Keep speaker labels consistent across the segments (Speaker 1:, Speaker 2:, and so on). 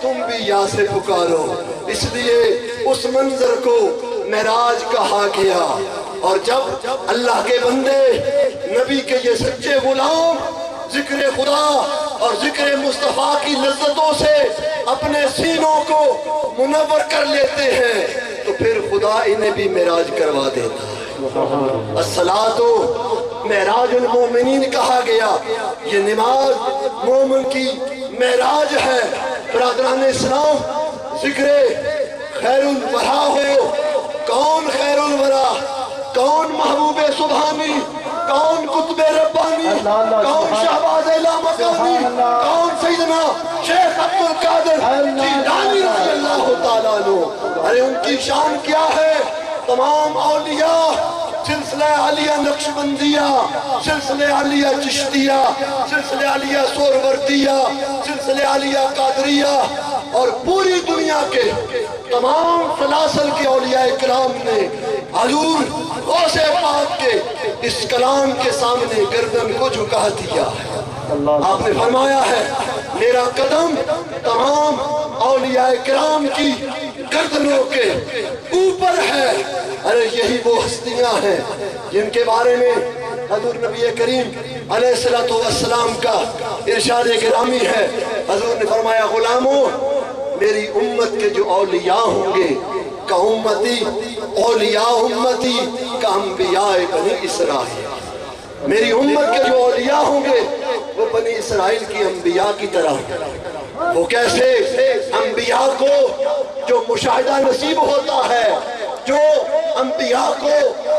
Speaker 1: تم بھی یا سے پکارو۔ اس لیے اس منظر کو معراج کہا گیا۔ اور جب اللہ کے بندے نبی کے یہ سچے غلام ذکر خدا اور ذکر مصطفیٰ کی لذتوں سے اپنے سینوں کو منور کر لیتے ہیں تو پھر خدا انہیں بھی معراج کروا دیتا ہے۔ الصلاۃ معراج المومنین کہا گیا، یہ نماز مومن کی معراج ہے۔ برادران اسلام، ذکر خیر الورا ہو، کون خیر الورا، کون محبوب سبحانی، کون قطب ربانی، کون شہباز لامکانی، کون سیدنا شیخ عبدالقادر جیلانی رضی اللہ تعالیٰ عنہ۔ ارے ان کی شان کیا ہے؟ تمام اولیاء، سلسلہ علیہ نقشبندیہ، سلسلہ علیہ چشتیہ، سلسلہ علیہ سہروردیہ، سلسلہ علیہ قادریہ اور پوری دنیا کے تمام سلاسل کے اولیاء کرام نے حضور غوث پاک کے اس کلام کے سامنے گردن کو جھکا دیا ہے۔ آپ نے فرمایا ہے میرا قدم تمام اولیاء کرام کی گردنوں کے اوپر ہے۔ ارے یہی وہ ہستیاں ہیں جن کے بارے میں حضور نبی کریم علیہ السلام کا ارشاد گرامی ہے۔ حضور نے فرمایا غلاموں، میری امت کے جو اولیاء ہوں گے کا امتی، اولیاء امتی کا انبیاء بنی اسرائیل۔ میری امت کے جو اولیاء ہوں گے وہ بنی اسرائیل کی انبیاء کی طرح۔ وہ کیسے؟ انبیاء کو جو مشاہدہ نصیب ہوتا ہے، جو انبیاء کو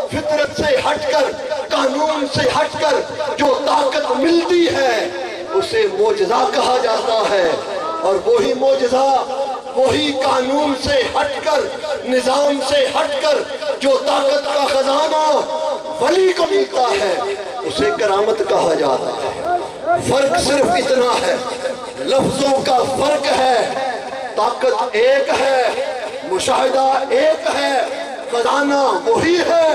Speaker 1: فطرت سے ہٹ کر، قانون سے ہٹ کر جو طاقت ملتی ہے اسے معجزہ کہا جاتا ہے۔ اور وہی معجزہ، وہی قانون سے ہٹ کر، نظام سے ہٹ کر جو طاقت کا خزانہ ولی کو ملتا ہے اسے کرامت کہا جاتا ہے۔ فرق صرف اتنا ہے، لفظوں کا فرق ہے، طاقت ایک ہے، مشاہدہ ایک ہے، خزانہ وہی ہے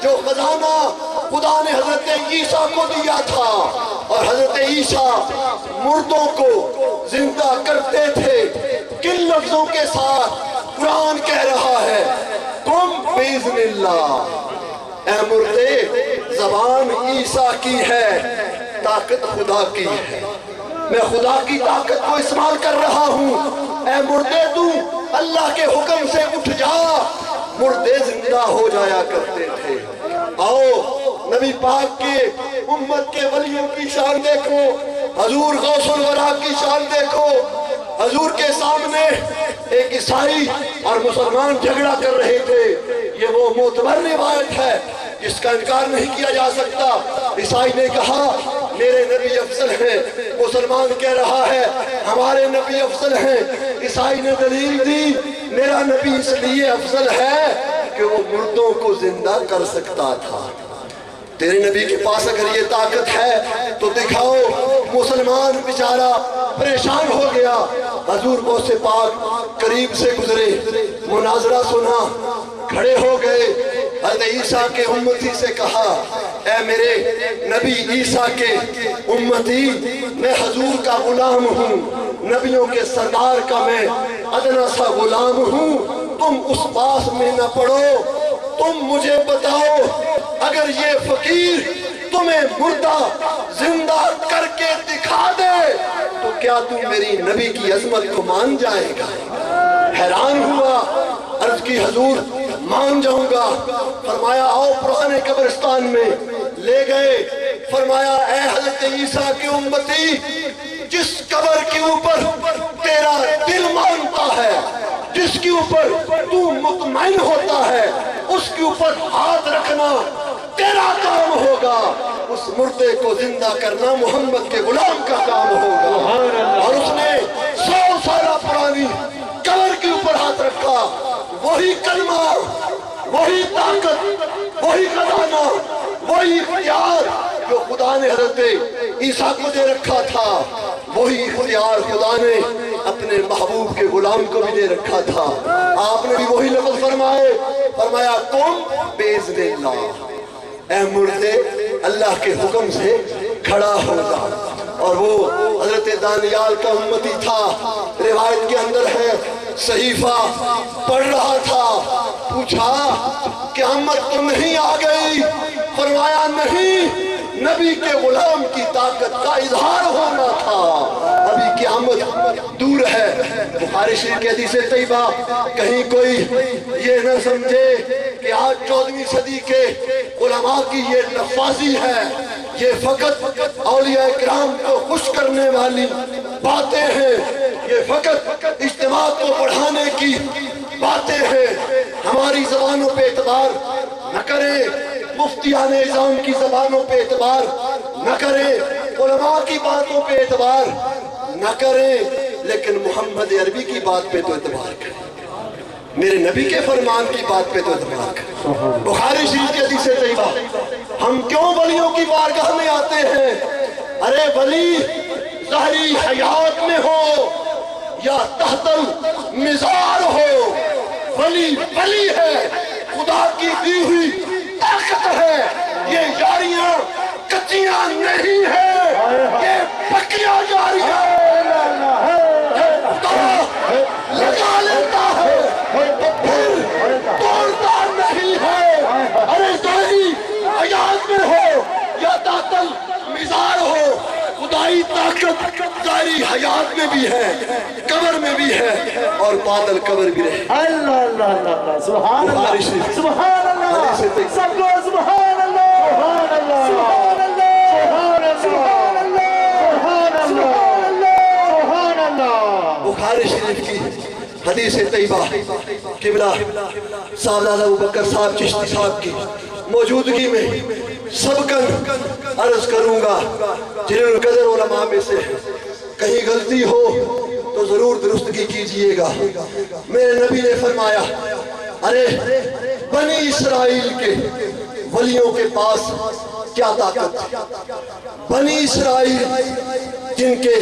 Speaker 1: جو خزانہ خدا نے حضرت عیسیٰ کو دیا تھا۔ اور حضرت عیسیٰ مردوں کو زندہ کرتے تھے کن لفظوں کے ساتھ؟ قرآن کہہ رہا ہے قم بِإِذْنِ اللہ، اے مردے زبان عیسیٰ کی ہے، طاقت خدا کی ہے۔ میں خدا کی طاقت کو استعمال کر رہا ہوں۔ اے مردے تو اللہ کے حکم سے اٹھ جا۔ مردے زندہ ہو جایا کرتے تھے۔ آؤ نبی پاک کے امت کے ولیوں کی شان دیکھو، حضور غوث الورا کی شان دیکھو۔ حضور کے سامنے ایک عیسائی اور مسلمان جھگڑا کر رہے تھے۔ یہ وہ معتبر روایت ہے جس کا انکار نہیں کیا جا سکتا۔ عیسائی نے کہا میرے نبی افضل ہیں، مسلمان کہہ رہا ہے ہمارے نبی افضل ہیں۔ عیسائی نے دلیل دی میرا نبی اس لیے افضل ہے کہ وہ مردوں کو زندہ کر سکتا تھا۔ تیرے نبی کے پاس اگر یہ طاقت ہے تو دکھاؤ۔ مسلمان بیچارہ پریشان ہو گیا۔ حضور غوث پاک قریب سے گزرے، مناظرہ سنا، کھڑے ہو گئے۔ حضرت عیسیٰ کے امتی سے کہا اے میرے نبی عیسیٰ کے امتی، میں حضور کا غلام ہوں، نبیوں کے سردار کا میں ادنا سا غلام ہوں۔ تم اس پاس میں نہ پڑو، تم مجھے بتاؤ اگر یہ فقیر تمہیں مردہ زندہ کر کے دکھا دے تو کیا تم میری نبی کی عظمت کو مان جائے گا؟ حیران ہوا، عرض کی حضور مان جاؤں گا۔ فرمایا آؤ پرانے قبرستان میں لے گئے۔ فرمایا اے حضرت عیسیٰ کی امتی، جس قبر کے اوپر تیرا دل مانتا ہے، جس کے اوپر تو مطمئن ہوتا ہے، اس کے اوپر ہاتھ رکھنا تیرا کام ہوگا۔ اس مردے کو زندہ کرنا محمد کے غلام کا کام ہوگا۔ اور اس نے 100 سالہ پرانی قبر کے اوپر ہاتھ رکھا۔ وہی کلمہ، وہی طاقت، وہی خزانہ، وہی اختیار جو خدا نے حضرت عیسیٰ کو دے رکھا تھا، وہی اختیار خدا نے اپنے محبوب کے غلام کو بھی دے رکھا تھا۔ آپ نے بھی وہی لفظ فرمائے، فرمایا قم بِإِذْنِ اللہ، اے مردے اللہ کے حکم سے کھڑا ہو جا۔ اور وہ حضرت دانیال کا امتی تھا۔ روایت کے اندر ہے صحیفہ پڑھ رہا تھا، پوچھا قیامت تو نہیں آ گئی؟ فرمایا نہیں، نبی کے غلام کی طاقت کا اظہار ہونا تھا، ابھی قیامت دور ہے۔ بخاری شریف کی حدیث طیبہ، کہیں کوئی یہ نہ سمجھے کہ آج 14ویں صدی کے علماء کی یہ لفاظی ہے، یہ فقط اولیاء کرام کو خوش کرنے والی باتیں ہیں، یہ فقط اجتماع کو بڑھانے کی باتیں ہیں۔ ہماری زبانوں پہ اعتبار نہ کریں، مفتیان اعظام کی زبانوں پہ اعتبار نہ کریں، علماء کی باتوں پہ اعتبار نہ کریں، لیکن محمد عربی کی بات پہ تو اعتبار کریں، میرے نبی کے فرمان کی بات پہ تو اعتبار کریں۔ بخاری شریف کی حدیث طیبہ، ہم کیوں ولیوں کی بارگاہ میں آتے ہیں؟ ارے ولی ظاہری حیات میں ہو یا تحت المزار ہو، ولی ولی ہے، خدا کی دی ہوئی طاقت ہے، یہ یاریاں کچیاں نہیں ہیں، یہ پکیاں یاریاں خدا لگا لیتا ہے تو پھر توڑتا نہیں ہے۔ ارے ظاہری حیات میں ہو یا تحت المزار ہو، خدائی طاقت ظاہری حیات میں بھی ہے، قبر میں بھی ہے، اور بعد القبر بھی رہے۔
Speaker 2: اللہ اللہ اللہ، سبحان
Speaker 1: بخاری
Speaker 2: اللہ،
Speaker 1: شریف
Speaker 2: سبحان اللہ،
Speaker 1: حدیث طیبہ۔
Speaker 2: سب کو سبحان اللہ، سبحان اللہ، سبحان اللہ، سبحان اللہ، سبحان اللہ، سبحان اللہ۔
Speaker 1: بخاری شریف کی حدیث طیبہ، قبلہ صاحبزادہ ابوبکر صاحب چشتی صاحب کی موجودگی میں سبقاً عرض کروں گا، جنہوں نے قدر علماء میں سے کہیں غلطی ہو تو ضرور درستگی کیجئے گا۔ میرے نبی نے فرمایا، ارے بنی اسرائیل کے ولیوں کے پاس کیا طاقت؟ بنی اسرائیل جن کے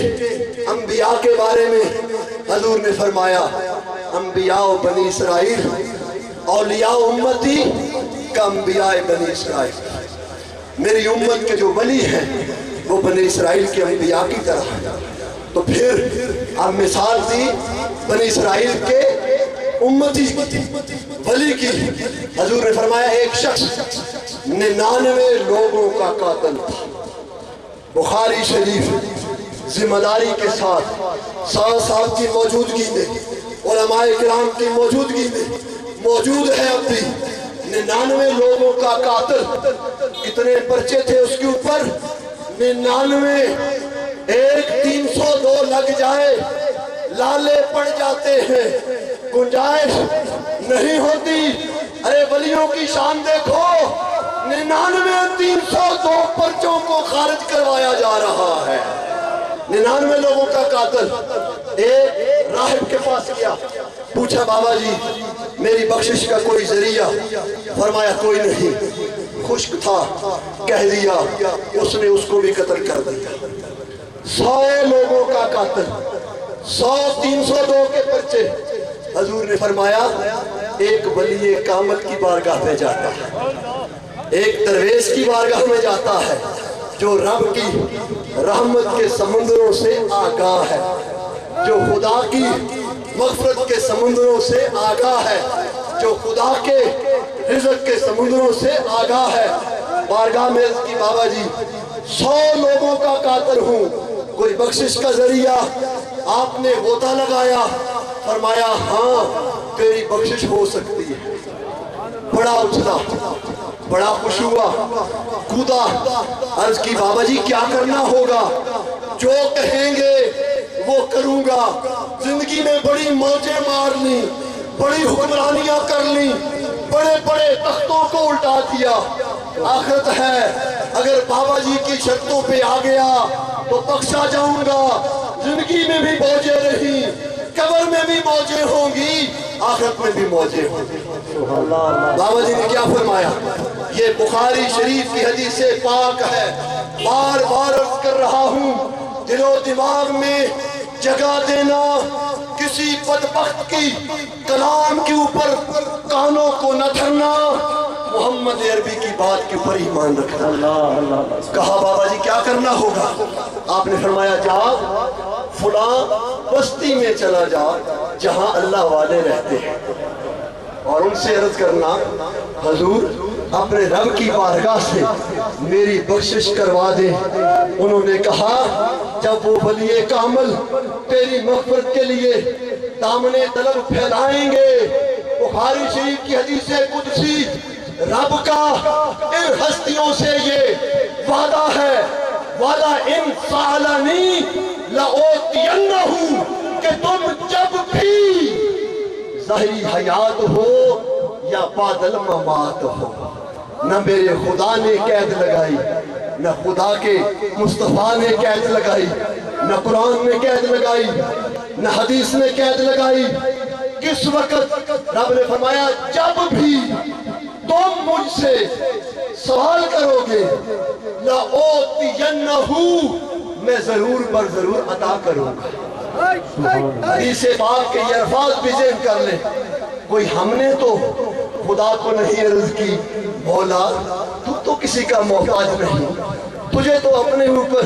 Speaker 1: انبیاء کے بارے میں حضور نے فرمایا، انبیاء بنی اسرائیل اولیاء امتی کا انبیاء بنی اسرائیل، میری امت کے جو ولی ہیں وہ بنی اسرائیل کے انبیاء کی طرح ہیں۔ تو پھر آپ مثال دی بنی اسرائیل کے امتی ولی کی، حضور نے فرمایا ایک شخص 99 لوگوں کا قاتل تھا۔ بخاری شریف ذمہ داری کے ساتھ صاحب کی موجودگی میں، علماء کرام کی موجودگی میں موجود ہے، اب بھی 99 لوگوں کا قاتل۔ کتنے پرچے تھے اس کے اوپر؟ 99، ایک 302 لگ جائے لالے پڑ جاتے ہیں، گنجائش نہیں ہوتی۔ ارے ولیوں کی شان دیکھو، 99 302 پرچوں کو خارج کروایا جا رہا ہے، 99 لوگوں کا قاتل۔ ایک راہب کے پاس گیا، پوچھا بابا جی میری بخشش کا کوئی ذریعہ؟ فرمایا کوئی نہیں، خشک تھا، کہہ دیا، اس نے اس کو بھی قتل کر دیا۔ 100 لوگوں کا قاتل، 100 302 کے پرچے۔ حضور نے فرمایا ایک ولی کامل کی بارگاہ میں جاتا ہے، ایک درویش کی بارگاہ میں جاتا ہے جو رب کی رحمت کے سمندروں سے آگاہ ہے، جو خدا کی مغفرت کے سمندروں سے آگاہ ہے، جو خدا کے رزق کے سمندروں سے آگاہ ہے۔ بارگاہ میں عرض کی بابا جی 100 لوگوں کا قاتل ہوں، کوئی بخشش کا ذریعہ؟ آپ نے غوطہ لگایا، فرمایا ہاں تیری بخشش ہو سکتی ہے۔ بڑا اچھلا، بڑا خوش ہوا، کودا، عرض کی بابا جی کیا کرنا ہوگا؟ جو کہیں گے وہ کروں گا، زندگی میں بڑی موجیں مار لی، بڑی حکمرانیاں کر لی، بڑے بڑے تختوں کو الٹا دیا، آخرت ہے اگر بابا جی کی شرطوں پہ آ گیا تو بخشا جاؤں گا۔ زندگی میں بھی موجیں رہی، قبر میں بھی موجیں ہوں گی، آخرت میں بھی موجیں ہوں گی۔ بابا جی نے کیا فرمایا؟ یہ بخاری شریف کی حدیث پاک ہے، بار بار عرض کر رہا ہوں، دل و دماغ میں جگہ دینا، کسی بدبخت کی کلام کے اوپر کانوں کو نہ دھرنا، محمد عربی کی بات کے اوپر ایمان رکھنا۔ کہا بابا جی کیا کرنا ہوگا؟ آپ نے فرمایا جاؤ فلاں بستی میں چلا جا جہاں اللہ والے رہتے ہیں اور ان سے عرض کرنا حضور اپنے رب کی بارگاہ سے میری بخشش کروا دے۔ انہوں نے کہا جب وہ ولی کامل تیری مغفرت کے لیے دامن طلب پھیلائیں گے، بخاری شریف کی حدیث قدسی رب کا ان ہستیوں سے یہ وعدہ ہے، وعدہ ان سالنی لأوتینہو، کہ تم جب بھی ظاہری حیات ہو یا بعد الممات ہو، نہ میرے خدا نے قید لگائی، نہ خدا کے مصطفیٰ نے قید لگائی، نہ قرآن نے قید لگائی، نہ حدیث نے قید لگائی۔ کس وقت رب نے فرمایا جب بھی تم مجھ سے سوال کرو گے لَأُوتِيَنَّهُ، میں ضرور پر ضرور عطا کروں گا۔ حدیث پاک کے یہ الفاظ بھی ذہن کر لیں، کوئی ہم نے تو خدا کو نہیں عرض کی مولا تو کسی کا محتاج نہیں، تجھے تو اپنے اوپر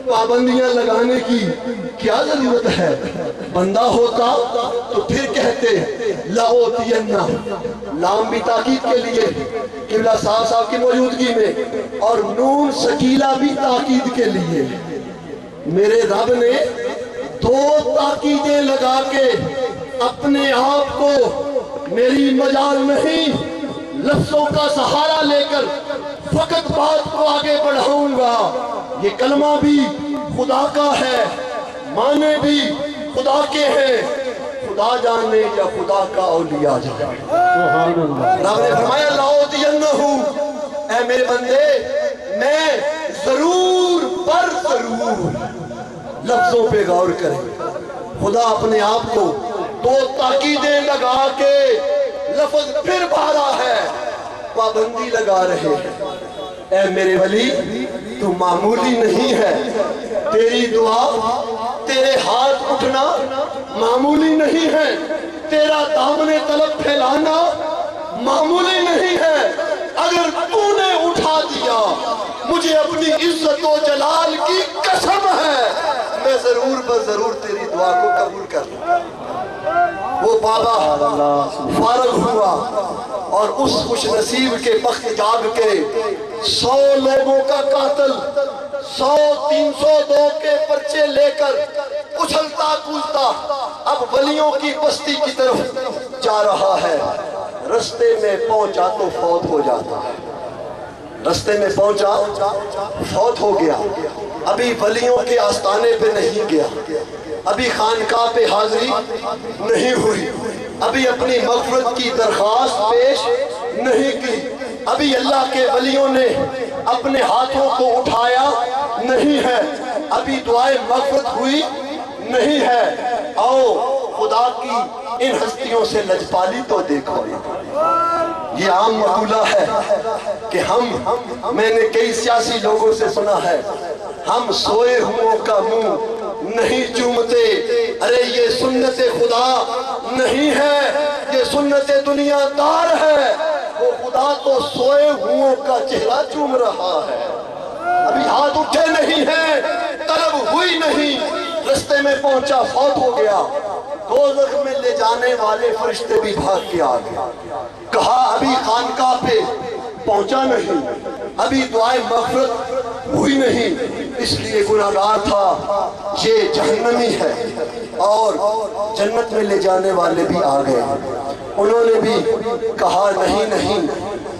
Speaker 1: پابندیاں لگانے کی کیا ضرورت ہے؟ بندہ ہوتا تو پھر کہتے لَأُوتِيَنَّهُ، لام بھی تاکید کے لیے قبلہ صاحب کی موجودگی میں، اور نون سکیلہ بھی تاکید کے لیے۔ میرے رب نے دو تاکیدیں لگا کے اپنے آپ کو میری مجال نہیں لفظوں کا سہارا لے کر فقط بات کو آگے بڑھاؤں گا، یہ کلمہ بھی خدا کا ہے، معنی بھی خدا کے ہیں، خدا جانے یا خدا کا اولیاء جانے۔ رب نے فرمایا لَأُوتِيَنَّهُ، اے میرے بندے میں ضرور پر ضرور، لفظوں پہ غور کریں، خدا اپنے آپ کو دو تاکیدیں لگا کے لفظ پھر بھارا ہے، پابندی لگا رہے ہیں۔ اے میرے ولی تو معمولی نہیں ہے، تیری دعا تیرے ہاتھ اٹھنا معمولی نہیں ہے، تیرا دامن طلب پھیلانا معمولی نہیں ہے۔ اگر تو نے اٹھا دیا مجھے اپنی عزت و جلال کی قسم ہے میں ضرور پر ضرور تیری دعا کو قبول کر لوں۔ وہ بابا فارغ ہوا اور اس خوش نصیب کے بخت جاگ کے 100 لوگوں کا قاتل 100-302 کے پرچے لے کر اچھلتا کودتا اب ولیوں کی بستی کی طرف جا رہا ہے۔ رستے میں پہنچا تو فوت ہو جاتا ہے، رستے میں پہنچا فوت ہو گیا، ابھی ولیوں کے آستانے پہ نہیں گیا، ابھی خانقاہ پہ حاضری نہیں ہوئی، ابھی اپنی مغفرت کی درخواست پیش نہیں کی، ابھی اللہ کے ولیوں نے اپنے ہاتھوں کو اٹھایا نہیں ہے، ابھی دعائیں مغفرت ہوئی نہیں ہے۔ آؤ خدا کی ان ہستیوں سے لجپالی تو دیکھو۔ یہ عام مقولہ ہے کہ میں نے کئی سیاسی لوگوں سے سنا ہے، ہم سوئے ہوں کا منہ نہیں چومتے۔ ارے یہ سنت خدا نہیں ہے، یہ سنت دنیا دار ہے۔ وہ خدا تو سوئے ہوں کا چہرہ چوم رہا ہے، ابھی ہاتھ اٹھے نہیں ہیں، طلب ہوئی نہیں، رستے میں پہنچا فوت ہو گیا۔ دوزخ میں لے جانے والے فرشتے بھی بھاگ کے آ گئے، کہا ابھی خانقاہ پہ پہنچا نہیں، ابھی دعائیں مغفرت ہوئی نہیں، اس لیے گناہگار تھا، یہ جہنمی ہے۔ اور جنت میں لے جانے والے بھی آ گئے، انہوں نے بھی کہا نہیں،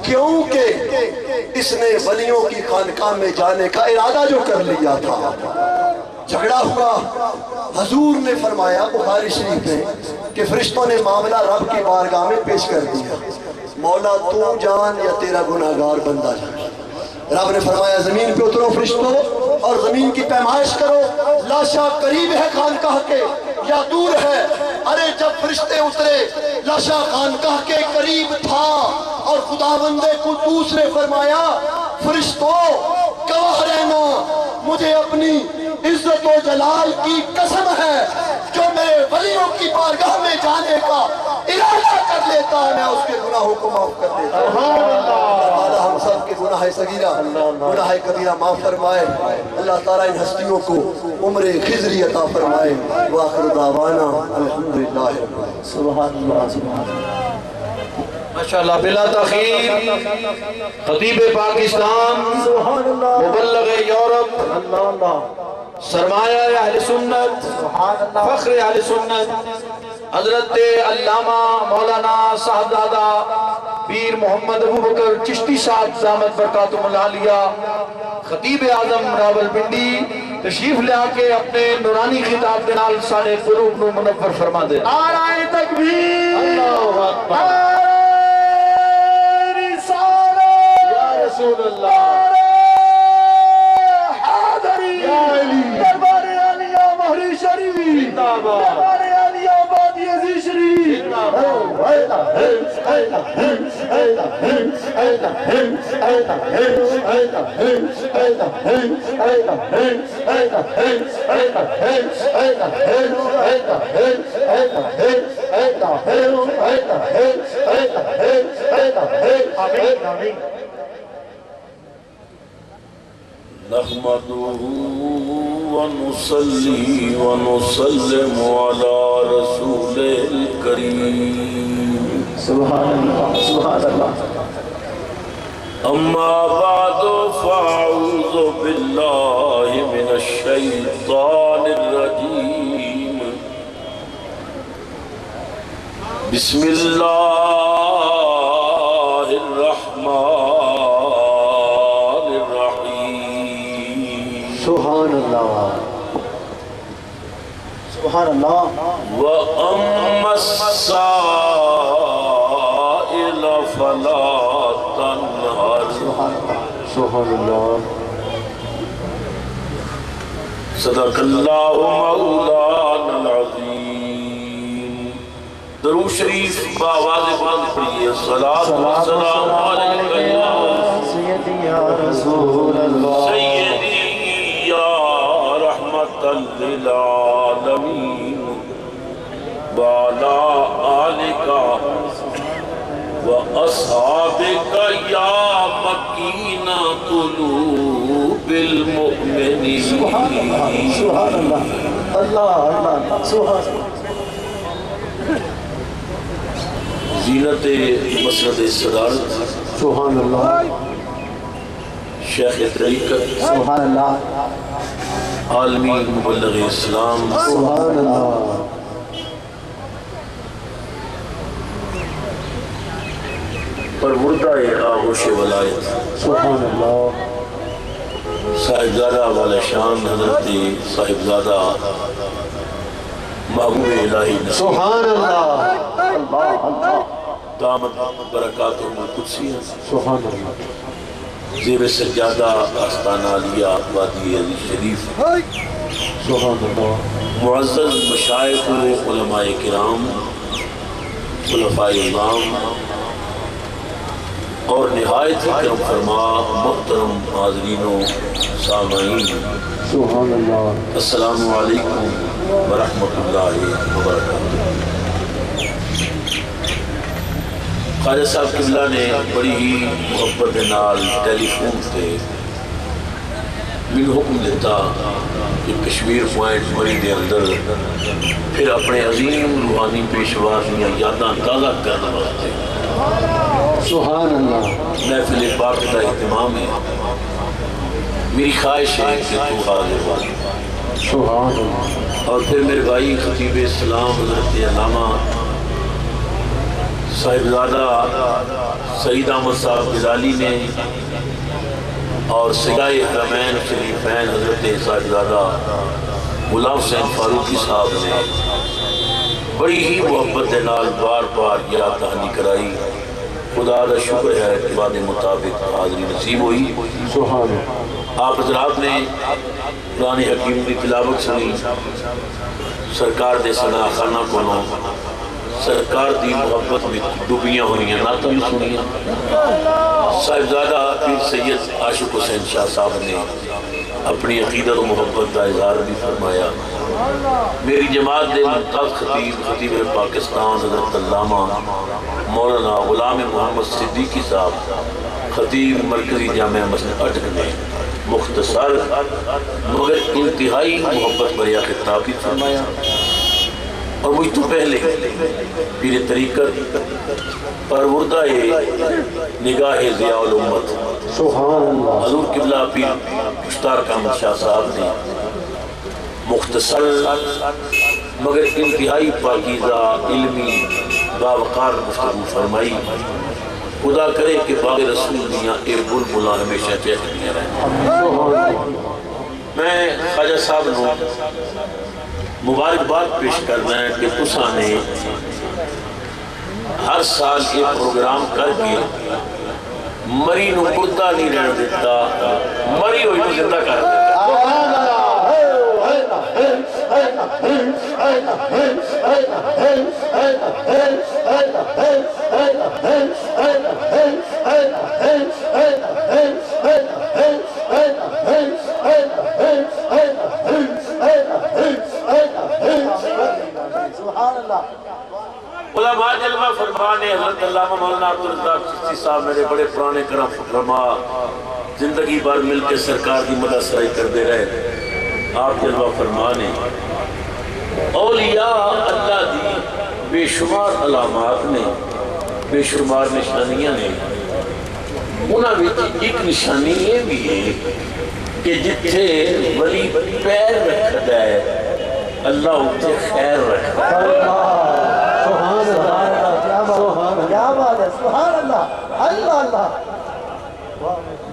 Speaker 1: کیونکہ اس نے ولیوں کی خانقاہ میں جانے کا ارادہ جو کر لیا تھا۔ جھگڑا ہوا، حضور نے فرمایا بخاری شریف میں کہ فرشتوں نے معاملہ رب کی بارگاہ میں پیش کر دیا، مولا تو جان یا تیرا گناہگار بندہ جان۔ رب نے فرمایا زمین پہ اترو فرشتوں اور زمین کی پیمائش کرو، لاشا قریب ہے خانقاہ کے یا دور ہے؟ ارے جب فرشتے اترے لاشا خانقاہ کے قریب تھا اور خداوند قدوس نے فرمایا فرشتوں گواہ رہنا، مجھے اپنی عزت و جلال کی قسم ہے جو میرے ولیوں کی بارگاہ میں جانے کا ارادہ کر لیتا ہے میں اس کے گناہوں کو معاف کر دیتا ہوں۔ اللہ تعالیٰ ہم سب کے گناہ صغیرہ گناہ کبیرہ معاف فرمائے۔ اللہ تعالیٰ ان ہستیوں کو عمر خضری عطا فرمائے۔ وآخر دعوانا الحمدللہ رب العالمین۔
Speaker 2: سبحان اللہ سبحان اللہ۔
Speaker 3: ماشاءاللہ بلا تاخیر خطیب پاکستان، مبلغ یورپ، سرمایہ اہل سنت، فخر اہل سنت، حضرت علامہ مولانا صاحبزادہ پیر محمد ابو بکر چشتی صاحب دامت برکاتہم العالیہ، خطیب اعظم راولپنڈی تشریف لے کے اپنے نورانی خطاب کے نال سارے قلوب نو منور فرما دے۔
Speaker 2: نعرہ تکبیر،
Speaker 3: اللہ اکبر،
Speaker 2: رسول اللہ، حاضری، دربار عالیہ مہری شریف، دربار عالیہ آبادی عزیز شریف،
Speaker 4: نحمده ونصلي ونسلم على رسوله الكريم
Speaker 2: سبحان اللہ سبحان اللہ۔
Speaker 4: أما بعد فأعوذ بالله من الشيطان الرجيم بسم الله الرحمن الرحيم
Speaker 2: سبحان اللہ سبحان اللہ۔
Speaker 4: وَأَمَّا السَّائِلَ فَلَا تَنْهَرْ
Speaker 2: سبحان اللہ۔
Speaker 4: صدق اللہ مولانا العظیم۔ درود شریف بآواز بلند پڑھیے، صلاۃ و سلام علیک یا
Speaker 2: سیدی یا رسول اللہ،
Speaker 4: سیدی یا رحمت للعالمین، وعلی آلک وأصحابك يا مكين قلوب المؤمنين۔
Speaker 2: سبحان اللہ سبحان اللہ، اللہ اللہ سبحان اللہ۔
Speaker 4: زینت مسند صدارت
Speaker 2: سبحان اللہ
Speaker 4: شیخ طریقت
Speaker 2: سبحان اللہ
Speaker 4: عالمی مبلغ اسلام
Speaker 2: سبحان اللہ۔
Speaker 4: پروردہ آغوش ولایت
Speaker 2: سبحان اللہ
Speaker 4: صاحبزادہ والا شان حضرت صاحبزادہ محبوب الہی نصیر
Speaker 2: سبحان اللہ، اللہ اللہ
Speaker 4: دامت برکاتہم القدسیہ
Speaker 2: سبحان اللہ۔
Speaker 4: زیر سجادہ آستانہ علیہ وادی عزیز شریف
Speaker 2: سبحان اللہ
Speaker 4: معزز مشائخ و علماء کرام، خلفاء امام اور نہایت ہی کرم فرما محترم حاضرین و سامعین،
Speaker 2: سبحان اللہ
Speaker 4: السلام علیکم ورحمۃ اللہ وبرکاتہ۔ خواجہ صاحب قبلہ نے بڑی ہی محبت نال ٹیلی فون سے مجھے حکم دیتا کہ کشمیر پوائنٹ مری دے اندر پھر اپنے عظیم روحانی پیشوا دیا یاداں تازہ کرنے واسطے
Speaker 2: سبحان اللہ
Speaker 4: محفل پاک کا اہتمام ہے۔ میری خواہش ہے کہ تو حاضر ہو،
Speaker 2: سبحان اللہ
Speaker 4: اور پھر میرے بھائی خطیب اسلام حضرت علامہ صاحبزادہ سعید احمد صاحب غزالی نے اور سگائے حرمین شریفین حضرت صاحبزادہ غلام حسین فاروقی صاحب نے بڑی ہی محبت کے نال بار بار یاد دہانی کرائی۔ خدا کا شکر ہے کہ وعد مطابق حاضری نصیب ہوئی۔
Speaker 2: سبحان اللہ
Speaker 4: آپ حضرات نے قرآن حکیم کی تلاوت سنی، سرکار دے ثنا خانہ کولوں سرکار دی محبت میں ڈوبیاں ہوئی ہیں، نعتیں بھی سنیاں۔ صاحبزادہ پیر سید عاشق حسین شاہ صاحب نے اپنی عقیدت و محبت کا اظہار بھی فرمایا۔ میری جماعت دے ممتاز خطیب پاکستان حضرت علامہ مولانا غلام محمد صدیقی صاحب خطیب مرکزی جامعہ مسجد اٹک نے مختصر مگر انتہائی محبت بریا خطاب فرمایا، اور مجھ تو پہلے پیر طریقت پروردہ نگاہ ضیاء الامت حضور قبلہ پیر مشتار کامل شاہ صاحب نے مختصر مگر انتہائی پاکیزہ علمی باوقار گفتگو فرمائی۔ خدا کرے کہ باغ رسول میاں ایک بلبلا ہمیشہ چہکتی رہے۔ میں خواجہ صاحب نو مبارکباد پیش کرنا ہے کہ تساں نے ہر سال یہ پروگرام کر کے مری نو مردہ نہیں رہن دیتا، مری ہوئی نو زندہ کر دیتا۔ علماء جلوہ فرمان حضرت علامہ مولانا عبدالرزاق چشتی صاحب میرے بڑے پرانے کرم فرما زندگی بھر مل کے سرکار کی مدد سرائی کر دے رہے۔ آپ جلوہ فرمانے اولیاء اللہ دی بے شمار علامات نے، بے شمار نشانیاں نے، انہاں وچ ایک نشانی یہ بھی ہے کہ جتھے ولی پیر رکھتا ہے اللہ اتھے خیر رکھتا ہے۔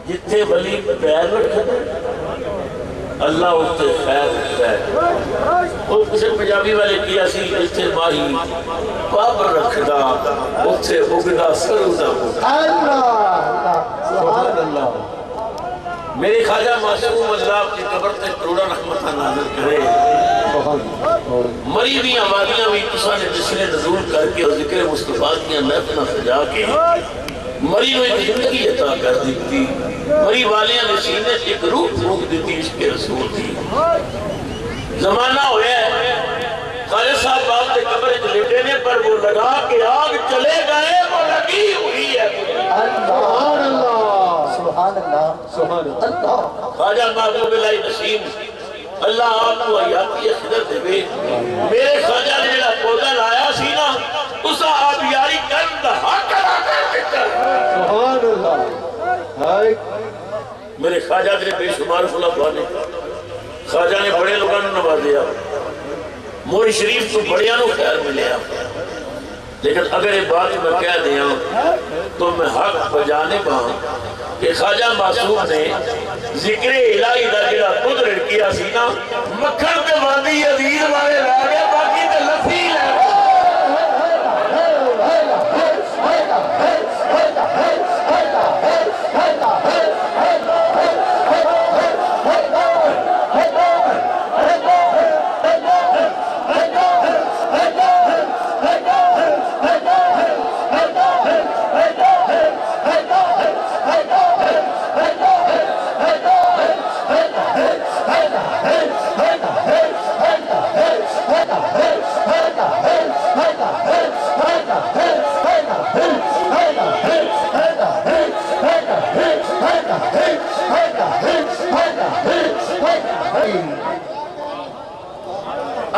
Speaker 4: جتھے ولی پیر رکھتا ہے اللہ اتھے خیر رکھتا ہے۔ وہ کسی پنجابی والے کیا سی جتھے ماہی پاب رکھدا اتھے اگدا سردا سبحان اللہ۔ میرے خواجہ معصوم اللہ کی قبر تے کروڑا رحمتہ نازل کرے۔ مری بھی آبادیاں بھی تساں نے بسرے نزول کر کے اور ذکر مصطفیٰ کی محفل سجا کے مری ہوئی زندگی عطا کر دیتی، مری والیاں نے سینے سے ایک روح پھونک دیتی عشق رسول کی۔ زمانہ ہویا ہے خواجہ صاحب باپ کے قبر لیٹے نے پر وہ لگا کہ آگ چلے گئے وہ لگی ہوئی ہے۔ سبحان اللہ سبحان اللہ سبحان اللہ۔ خواجہ محبوب اللہ نسیم اللہ آپ کو حیاتی خدر دے، میرے خواجہ نے جڑا پودا لایا سی نا اسا آپ یاری کرن دا حق ادا کر دیتا۔ سبحان اللہ۔ میرے خواجہ نے بے شمار خلفاء نے، خواجہ نے بڑے لوگوں نے نوازیا، موری شریف تو بڑیاں نو خیر ملیا، لیکن اگر یہ بات میں کہہ دیا تو میں حق بجانے پاؤں کہ خواجہ معصوم نے ذکر الہی دا جڑا قدر کیا سی نا مکھن کے باندھی عزیز والے لا گئے باقی تے لفی لے گئے۔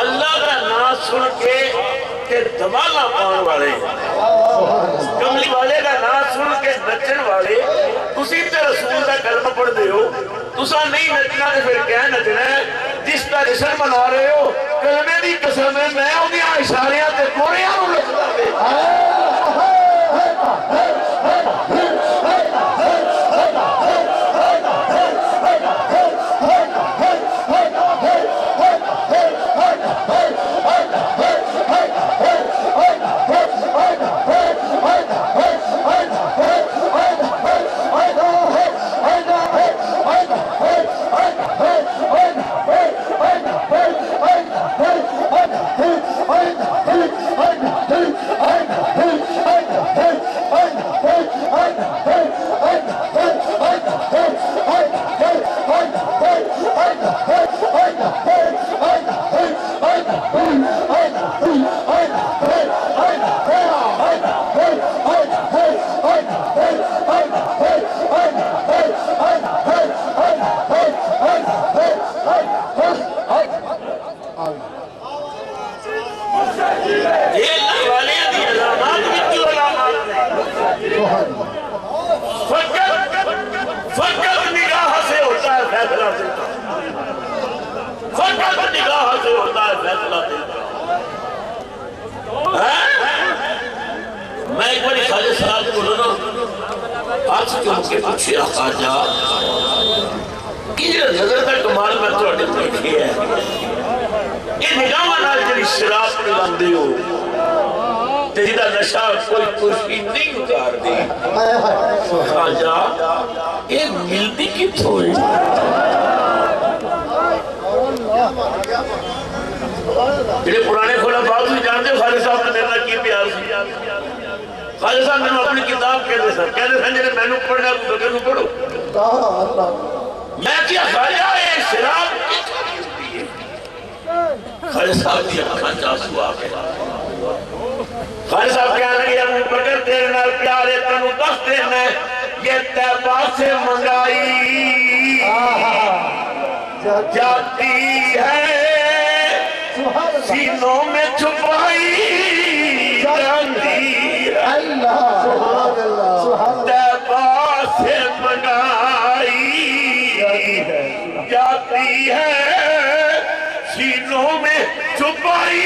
Speaker 4: اللہ کا نام سن کے دماغہ پاؤں والے، کملی والے کا نام سن کے نچن والے، تسی تے رسول کا کلمہ پڑھ دے ہو، تسا نہیں نچنا تے پھر کیا نچنا ہے؟ جس کا جشن منا رہے ہو کلمے دی قسم ہے میں انہیاں اشاریاں تے کوریاں نو لکھتا دے۔
Speaker 2: Hey!
Speaker 4: ہاتھ کیوں کے پوچھے خواجہ کہ نظر کا کمال میں تو دیکھی ہے یہ نگاہ نال جڑی شراب پلاندے ہو تے جدا نشہ کوئی ترشی نہیں اتار دی خواجہ یہ ملتی کتوں ہے جڑے پرانے کھولا بات بھی جانتے ہو خالد صاحب نے میرا کی پیار سی خالد صاحب نے اپنی کتاب کہتے سن جنہیں میں نے پڑھنا بکر نو پڑھو میں کیا خواجہ یہ شراب کتوں ملتی ہے خالد صاحب کی اکھاں چاسو آ گئے خالد صاحب کہنے لگے ابو بکر تیرے نال پیارے تنو دس دینا یہ طیبہ سے منگائی جاتی ہے سینوں میں چھپائی جاتی ہے طیبہ سے منگائی جاتی ہے سینوں میں چھپائی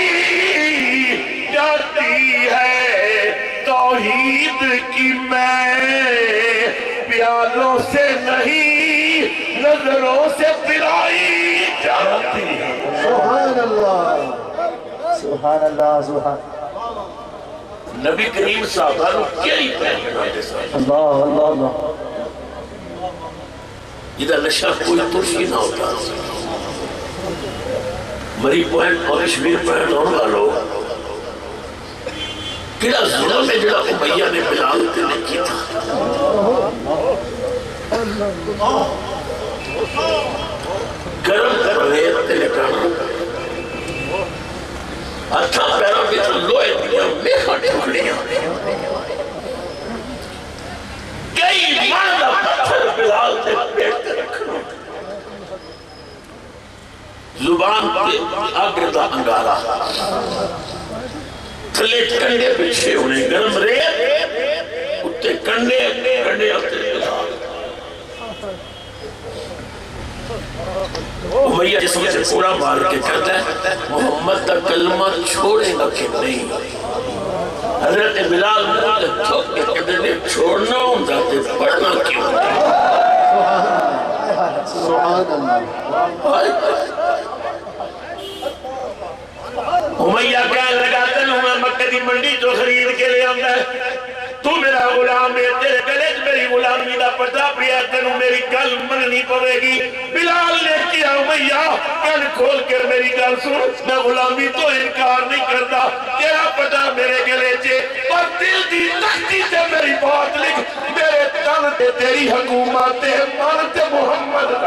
Speaker 4: جاتی ہے توحید کی میں پیالوں سے نہیں نظروں سے پلائی جاتی ہے
Speaker 2: سبحان اللہ سبحان اللہ سبحان
Speaker 4: نبی کریم صاحبہ کیا ہی پہننا دے ساتھ
Speaker 2: اللہ اللہ اللہ
Speaker 4: ادھر نشہ کوئی ترشی نہ ہوتا مری پوائنٹ اور کشمیر پوائنٹ اور والو کیا ظلم میں جڑا امیہ نے بلال کرنے کی تھا گرم کر رہے تے لکانا اچھا پیروں کی تو لوئے دیا میخا ٹھکڑیاں کئی ماندہ پتھر بلال تے پیٹ تے رکھنا زبان پہ آگردہ انگارا تھلے کنڈے پیچھے انہیں گرم ریت اتے کنڈے آتے بلال امیہ جسم سے پورا مار کے کہتا ہے محمد کا کلمہ چھوڑے گا کہ نہیں حضرت بلال نے تھوک کے کہتے ہیں چھوڑنا ہوں جاتے پڑھنا کیوں
Speaker 2: سبحان اللہ
Speaker 4: امیہ کہنے لگا تنہوں میں مکہ دی منڈی جو خرید کے لے آمدہ ہے تو میرا غلام ہے تیرے گلے میری غلامی دا پتا پیا تنہوں میری گل مننی پوے گی بلال نے کیا امیہ کن کھول کر میری گل سن میں غلامی تو انکار نہیں کرتا تیرا پتا میرے گلے چے پر دل دی تختی سے میری بات لکھ میرے تن تے تیری حکومت من تے محمد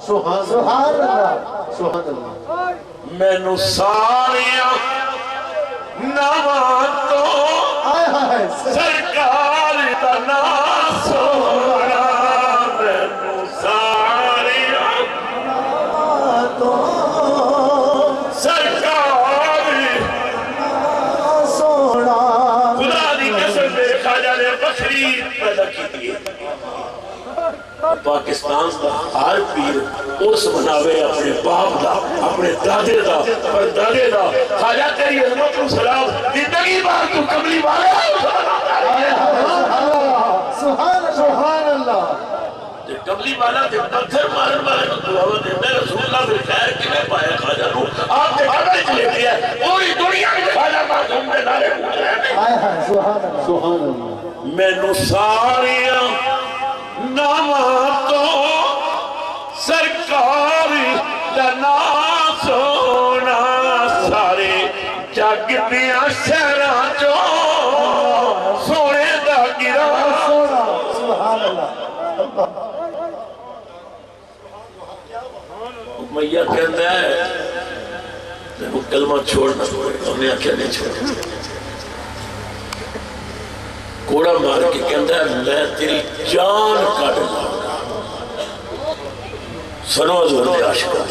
Speaker 2: سبحان اللہ سبحان اللہ
Speaker 4: میں نو ساریاں نواں تو سرکار دا نام سونا میں نو ساریاں
Speaker 2: تو
Speaker 4: سرکار
Speaker 2: سونا
Speaker 4: خدا دی قسم میرے خواجہ نے بکری پیدا کی دیئے پاکستان دا ہر پیر اس بناوے اپنے باپ دا اپنے دادے دا پر دادے دا خواجہ تیری عظمت و سلام زندگی بار تو کملی بارے
Speaker 2: سبحان اللہ
Speaker 4: کملی والا تے پتھر مارن والے کو دعا دیتا ہے رسول اللہ پھر خیر کی میں پایا خواجہ نو آپ نے خواجہ چلے دیا پوری دنیا میں خواجہ معصوم دے نارے پوچھ رہے ہیں
Speaker 2: سبحان اللہ
Speaker 4: میں نو ساریاں نواں تو سرکار دا نام سونا سارے جگ دیاں شہراں چو سونے دا گرا
Speaker 2: سبحان اللہ
Speaker 4: امیہ کہتا ہے میں کلمہ چھوڑنا انہیں آکھیا نہیں چھوڑنا کوڑا مار کے کہتا ہے میں تیری جان کٹ لاؤں سنو حضور دے عاشقہ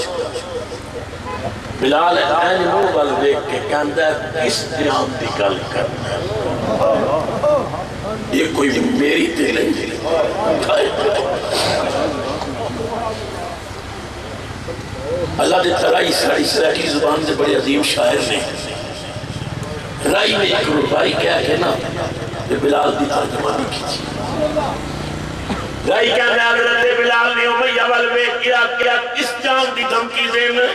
Speaker 4: بلال این منہ وال دیکھ کے کہتا ہے کس جان دی گل کرنا ہے یہ کوئی میری تے نہیں اللہ دے ترائی ساری کی زبان سے بڑے عظیم شاعر نے رائی میں ایک ربائی کیا ہے نا کہ بلال دی ترجمانی کی تھی رائی کیا ہے حضرت بلال نے امیہ والوے کیا کس جان دی دھمکی دینا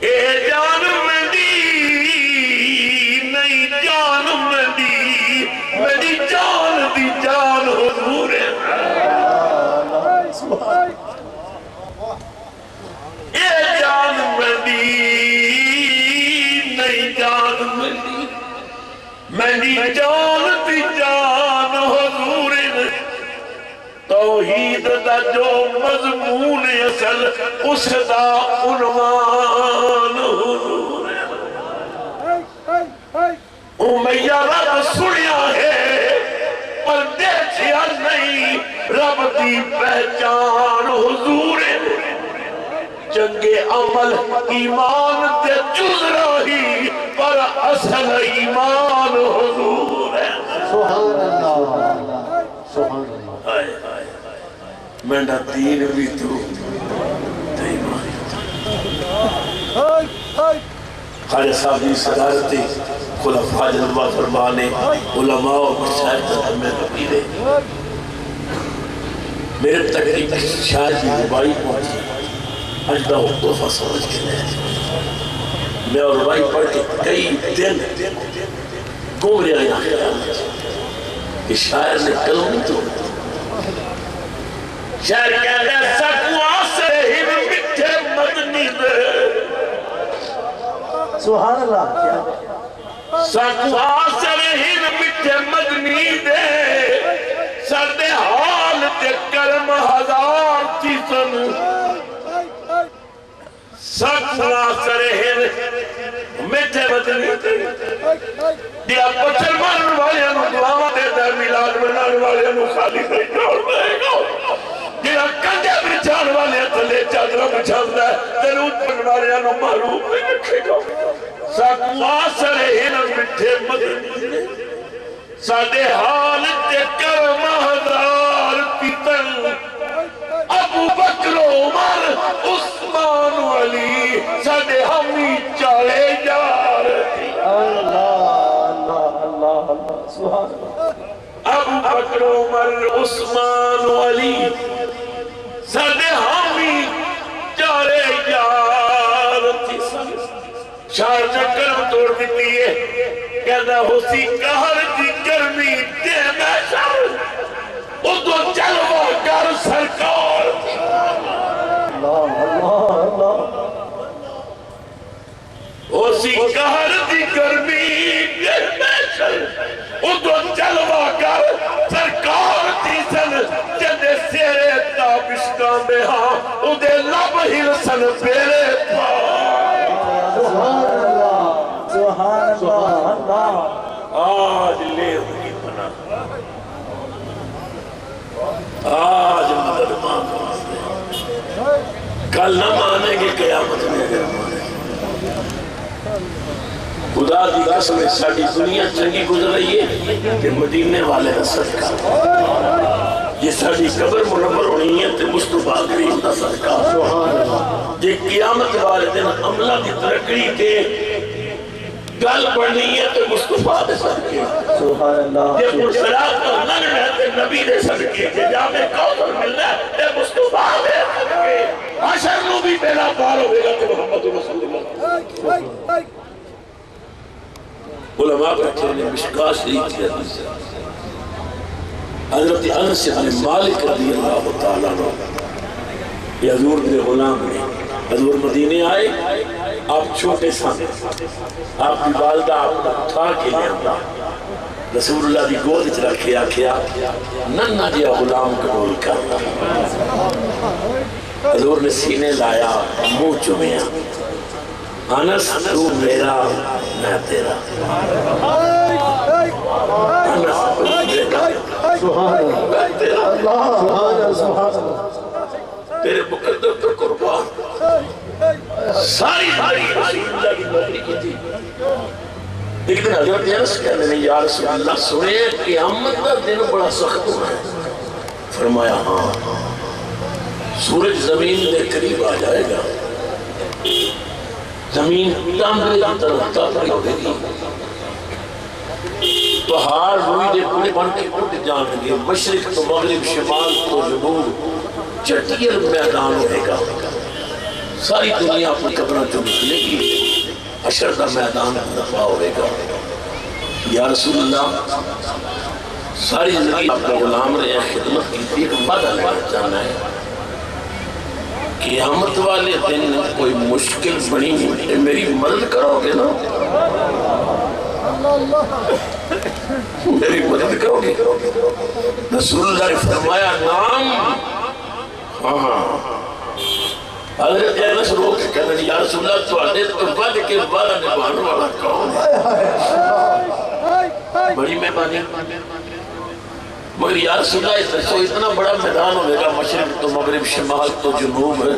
Speaker 4: اے جان میں دی نہیں جان میں دی میری جان دی جان حضور ہے اے جان میں دی نہیں جان میں دی میری جان دی جان حضور ہے توحید دا جو مضمون اصل اس دا عنوان حضور ہے امیہ رب سنیا ہے پر دیکھیا نہیں رب دی پہچان حضور ہے جنگے عمل ایمان تے جز رہی پر اصل ایمان حضور ہے
Speaker 2: سبحان اللہ سبحان اللہ
Speaker 4: میں دین بھی تو ایمان خالد صاحب دی صدارتی خلفاء جنبہ فرمانے علماء و مشاہد میں ربیرے میرے تقریب شاید کی ربائی پہنچی اجدہ و توفہ سمجھ کے لئے میں اور ربائی پڑھ کے کئی دن گم رہا یہاں خیال کہ شاعر نے کلم نہیں تو شاعر کہتا ہے سکوا سے ہی مٹھے مدنی دے
Speaker 2: سبحان اللہ
Speaker 4: سکوا سے ہی مٹھے مدنی دے سردے حال تے کرم ہزار تھی سن سکوا سے ہی مٹھے مدنی دے دیا پچھر مارن والے انہوں دعاوہ دیتا ہے میلاد منان والے انہوں خالی نہیں جوڑ دے گا جنہاں کندے بچھان والے تلے چادرہ بچھاندا ہے درود پڑھن والے انہوں معروف نہیں رکھے گا سکوا سرہن مٹھے مدنی سادے حال تے کرم ہزار پیتن ابو بکر عمر عثمان علی سادے ہمی چالے جار ابو بکر عمر عثمان علی سادے ہمی چالے جار شاعر نے کرم توڑ دیتی ہے کہنا ہوسی کہر جی گرمی دے میں شاعر ادو جلوہ گر سرکار ہوسی کہر جی گرمی دے میں شاعر ادو جلوہ گر سرکار تھی سن جدے سیرے تابشتان دے ہاں ادے لب ہی سن پیرے پا آج لے ہوئی بنا آج مدد مانگو کل نہ مانے گے قیامت میں اگر مانے خدا دی قسم ساڑی دنیا چنگی گزر رہی ہے کہ مدینے والے کا صدقہ یہ ساڑی قبر منور ہونی ہے تے مصطفیٰ کریم دا صدقہ یہ قیامت والے دن عملہ دی ترکڑی کے گل بڑھنی ہے تو مصطفیٰ دے صدقے یہ مرسلات کو لگن ہے تو نبی دے صدقے کہ جامع کوثر ملنا ہے تو مصطفیٰ دے صدقے حشر نو بھی پہلا پار ہوئے گا کہ محمد رسول اللہ علماء کہتے ہیں مشکاہ شریف کی حدیث ہے حضرت انس بن مالک رضی اللہ تعالیٰ عنہ یہ حضور کے غلام نے حضور مدینے آئے آپ چھوٹے سن آپ کی والدہ آپ کو اٹھا کے لے آتا رسول اللہ دی گود اچھ رکھے آکھیا ننہ جیا غلام قبول کرنا حضور نے سینے لایا منہ چومیا انس تو میرا میں تیرا انس تو میرا میں تیرا تیرے مقدر پر قربان ساری رسول اللہ کی نوکری کی تھی ایک دن حضرت انس کہنے نے یا رسول اللہ سنے قیامت کا دن بڑا سخت ہونا ہے فرمایا ہاں سورج زمین کے قریب آ جائے گا زمین تانبے کی طرف تاپڑی ہوگی پہاڑ روئی دے پورے بن کے اٹھ جان گے، مشرق تو مغرب، شمال تو جنوب، چٹیل میدان ہوئے گا، ساری دنیا اپنی قبروں جو نکلے گی، حشر کا میدان دفاع ہوئے گا۔ یا رسول اللہ، ساری زندگی آپ کا غلام رہے ہیں، خدمت کی تھی، ایک وعدہ لگا جانا ہے، قیامت والے دن کوئی مشکل بنی نہیں، میری مدد کرو گے نا، میری مدد کرو گے؟ رسول اللہ نے فرمایا نام، ہاں حضرت انس رو کے کہنے یا رسول اللہ تو آنے تو بعد کے بعد نبھانے والا کون ہے؟ بڑی مہربانی، مگر یا رسول اللہ اس کو اتنا بڑا میدان ہوئے گا، مشرق تو مغرب، شمال تو جنوب ہے،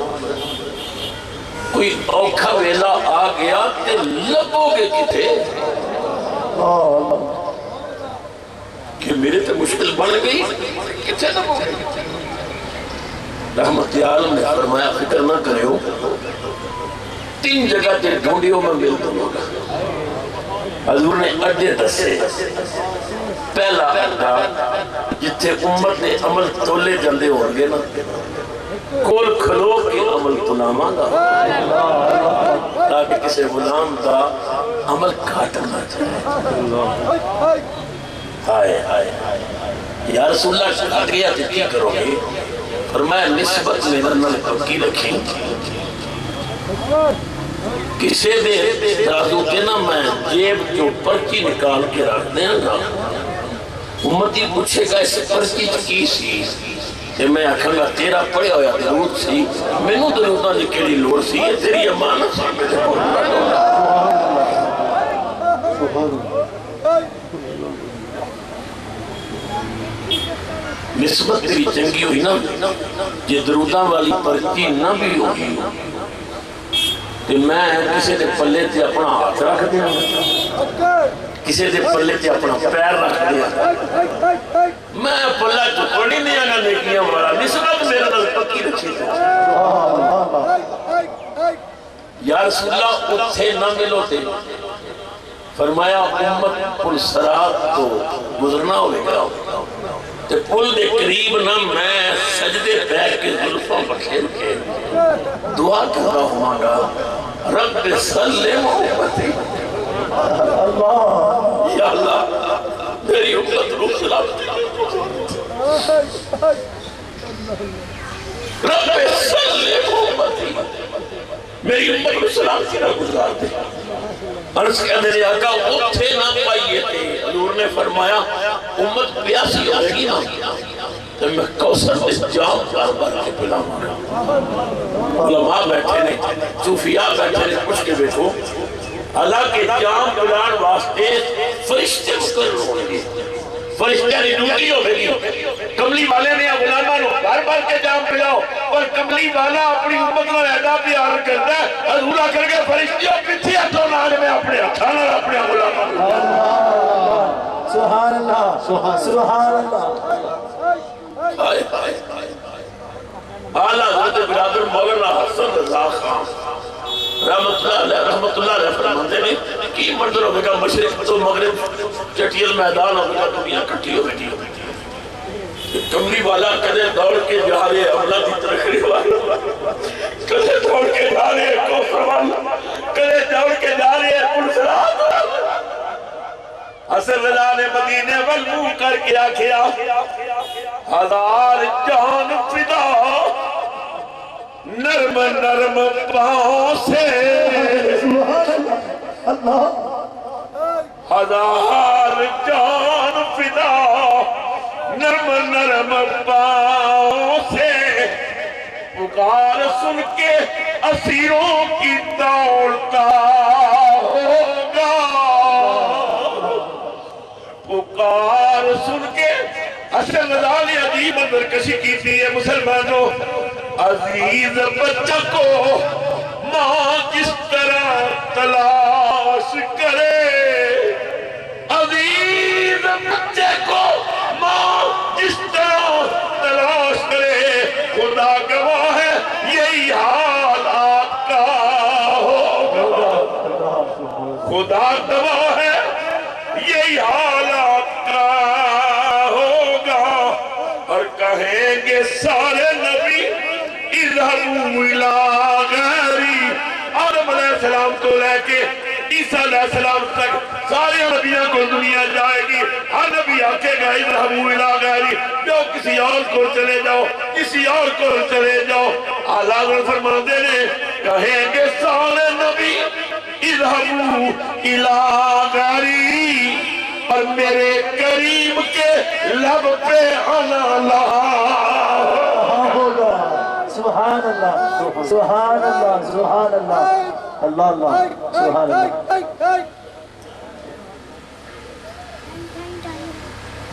Speaker 4: کوئی اوکھا ویلا آ گیا کہ لبو گے کتے کہ میرے تے مشکل بڑھ گئی، کتے لبو گے؟ رحمت عالم نے فرمایا فکر نہ کرے ہو، 3 جگہ تے ڈھونڈیوں میں مل دوں گا۔ حضور نے اڈے دسے، پہلا اڈا جتھے امت نے عمل تولے جلدے ہونگے نا، کول کھلو کے عمل تناما گا، تاکہ کسی غلام دا عمل کھاٹنا چاہے۔ ہائے یا رسول اللہ کھاٹ گیا تو کیا کرو گے؟ فرمایا نسبت میں نرمل پکی رکھیں، کسے دے ترازو کے نا میں جیب جو پرچی نکال کے رکھ دیں گا، امتی پوچھے گا اس پرچی کی سی، کہ میں آکھاں گا تیرا پڑے ہویا درود سی، میں نو درودہ نکلی لوڑ سی، یہ تیری امانت سی میرے کو نسبت بھی چنگی ہوئی نا، یہ درودہ والی پرچی نہ بھی ہوگی کہ میں کسی دے پلے تے اپنا ہاتھ رکھ دیا، کسی دے پلے تے اپنا پیر رکھ دیا، میں پلہ جو پڑی نہیں آگا نیکیاں مارا، نسبت میرے نال پکی رکھی تھی۔ یا رسول اللہ اتھے نہ ملو تے، فرمایا امت پل سرات تو گزرنا ہوئے گا، تے پل دے قریب نہ میں سجدے پیر کے ظلفوں بکھیر کے دعا کر رہا ہوں گا، رب صلی محمدی، یا اللہ میری امت روح سلامت، رب صلی محمدی، میری امت روح سلامتی نہ گزار دے۔ عرض کیا میرے آقا اتھے نہ پائیے تھے، حضور نے فرمایا امت پیاسی ہوئے گی نا تو میں کوثر میں جام بار بار کے پلاؤں گا۔ علماء بیٹھے نے، صوفیاء بیٹھے نے، پوچھ کے بیٹھو حالانکہ جام پلان واسطے فرشتے مقرر ہوں گے، فرشتے نے ڈیوٹی ہوئے گی، کملی والے نے غلامہ نو بار بار کے جام پلاؤ، اور کملی والا اپنی امت کو عہدہ پیار کرتا ہے، حضور کر کے فرشتیوں پیچھے ہاتھوں نال میں اپنے ہتھاں اپنے غلامہ
Speaker 2: سبحان اللہ سبحان اللہ۔
Speaker 4: اعلیٰ حضرت برادر مولانا حسن رضا خان رحمت اللہ علیہ فرماتے ہیں کی منظر ہوگا گا، مشرق تو مغرب چٹیل میدان ہوگا گا، دنیا کٹھی ہو بیٹھی کملی والا کدے دوڑ کے جا رہے اللہ کی ترخری والا، کدے دوڑ کے جا رہے کوفر والا، کدے دوڑ کے جا رہے پلسرات والا۔ حسن رضا نے مدینے والمو کر کے آکھیا 1000 جان فدا نرم نرم پاؤں سے، 1000 جان فدا نرم نرم پاؤں سے، پکار سن کے اسیروں کی دوڑتا ہوگا، پکار سن کے حسن رضا نے عجیب اندر کشی کی تھی ہے مسلمانوں، عزیز بچہ کو ماں کس طرح تلاش کرے، عزیز بچے کو ماں کس طرح تلاش کرے، خدا گواہ ہے یہی حال آپ کا ہوگا، خدا گواہ ہے یہی حال کہیں گے سارے نبی اذهبوا الى غیری، آدم علیہ السلام تو لے کے عیسیٰ علیہ السلام تک سارے نبیوں کو دنیا جائے گی، ہر نبی آکے گا اذهبوا الى غیری، جو کسی اور کو چلے جاؤ، کسی اور کو چلے جاؤ۔ اعلیٰ حضرت فرماتے ہیں کہیں گے سارے نبی اذهبوا الى غیری، اور میرے کریم کے لب پہ انا لا۔
Speaker 2: سبحان اللہ سبحان اللہ سبحان اللہ اللہ اللہ سبحان اللہ۔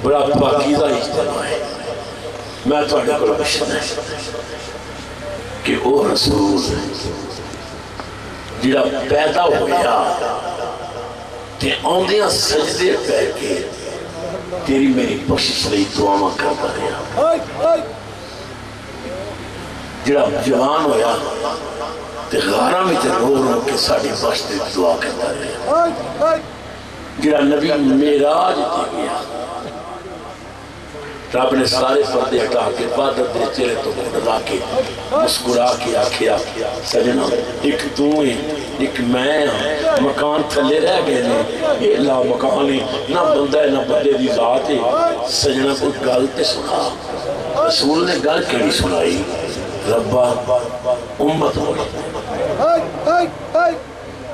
Speaker 4: بڑا پاکیزہ اجتماع ہے۔ میں تھوڑے کو بشن ہے کہ وہ رسول جڑا پیدا ہویا تے آندیاں سجدے پہ کے تیری میری بخشش لئی دعا کرتا رہا، جڑا جوان ہویا تے غارہ میں تے رو رو کے ساڑی بخش دے دعا کرتا رہا، جڑا نبی معراج تے گیا رب نے سارے پردے ہٹا کے عبادت دے چہرے تو بڑھا کے مسکرا کے آکھیا سجنا ایک تو ہی ایک میں ہوں، مکان تھلے رہ گئے نے، یہ لا مکان ہی نہ بندہ ہے نہ بندے دی ذات ہے۔ سجنا کوئی گل تے سنا، رسول نے گل کیڑی سنائی، ربا امت ہوئی،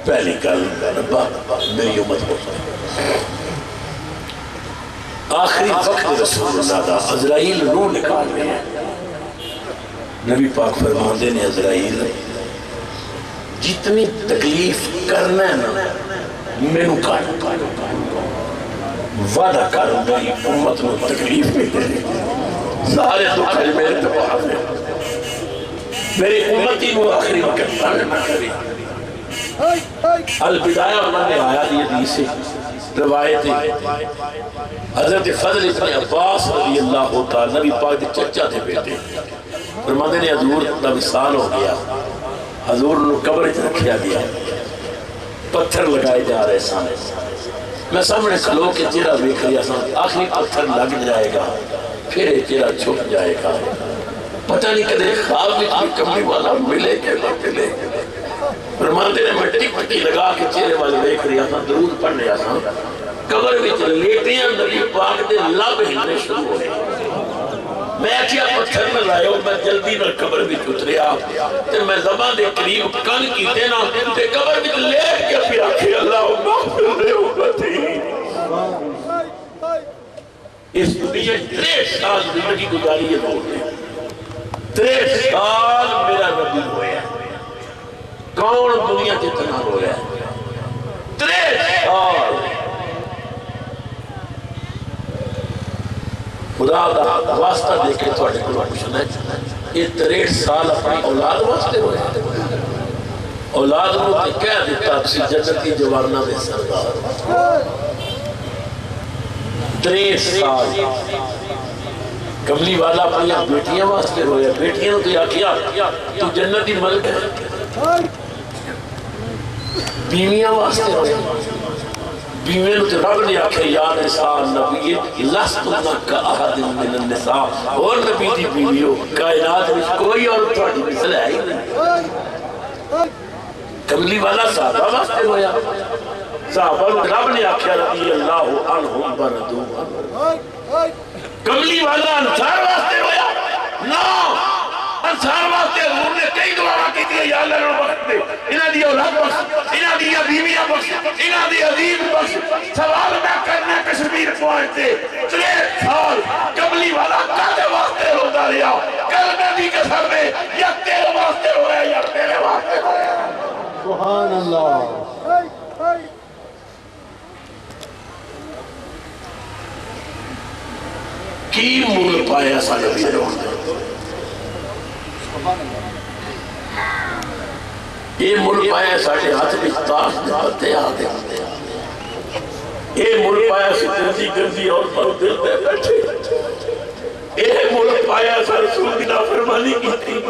Speaker 4: پہلی گل ربا میری امت ہوئی۔ آخری وقت رسول اللہ دا عزرائیل روح نکال رہے ہیں، نبی پاک فرماندے نے عزرائیل جتنی تکلیف کرنا ہے نا مینوں کر، وعدہ کر میری امت میں تکلیف نہیں دے، سارے دکھ میرے تباہ میں، میری امتی کو آخری وقت تانگ نہ کرے۔ البدایہ انہوں نے آیا دی حدیث سے روایت حضرت فضل ابن عباس رضی اللہ تعالی نبی پاک دے چچا تھے بیٹے، فرماندے نے حضور دا وصال ہو گیا، حضور نے قبر اچھ رکھیا گیا، پتھر لگائے جا رہے سامنے، میں سامنے کھلو کے چہرہ دیکھ رہا سامنے، آخری پتھر لگ جائے گا پھر یہ چہرہ چھپ جائے گا، پتہ نہیں کدے خواب میں کوئی کملی والا ملے کہ نہ ملے۔ فرماندے نے میں ٹک ٹکی لگا کے چہرے والے دیکھ رہا تھا، درود پڑھ رہا تھا، قبر وچ لیٹیاں نبی پاک دے لب ہلنے شروع ہوئے، میں کیا پتھر میں لائے ہوں، میں جلدی نہ قبر وچ اتریا تے میں زبان دے قریب کن کیتے نا تے قبر وچ لیٹ کے پھر آکھے اللہ مغفر لے امتی۔ اس دنیا 63 سال زندگی گزاری ہے لوگ نے، 63 سال میرا نبی ہویا ہے، کون دنیا جتنا ہویا ہے 63 سال۔ خدا دا واسطہ دے کے تھوڑے کو پوچھنا ہے، یہ 63 سال اپنی اولاد واسطے ہوئے ہیں، اولاد کو تے کہہ دیتا اپسی جنتی جوارنا دے سردار، 63 سال کملی والا اپنی بیٹیاں واسطے ہوئے، بیٹیاں تو یا کیا تو جنتی ملک ہے، بیویاں واسطے ہوئے، بیویں تو رب نے آکھے یا نساء نبی لستن کا احد من النساء، اور نبی دی بیویوں کائنات میں کوئی اور تھوڑی مثل ہے ہی نہیں۔ کملی والا صحابہ واسطے ہویا، صحابہ رب نے آکھے رضی اللہ عنہم بردو، کملی والا انصار واسطے ہویا نا، انصار واسطے حضور نے کئی دعا کی تھی، یا اللہ نے وقت دے انہاں دی اولاد بخش، انہاں دی بیویاں بخش، انہاں دی عزیز بخش۔ سوال میں کرنا کشمیر پہنچتے 63 سال کملی والا کدے واسطے ہوتا رہا، کلمے دی قسم میں یا تیرے واسطے ہویا یا تیرے واسطے ہویا۔
Speaker 2: سبحان اللہ۔
Speaker 4: کی مول پایا سا نبی روندے، یہ ملک پایا ساڑھے ہاتھ بھی تاش دے آتے آتے، یہ ملک پایا سی گرزی گرزی اور پر دل دے بیٹھے، یہ ملک پایا سا رسول کی نافرمانی کی تھی،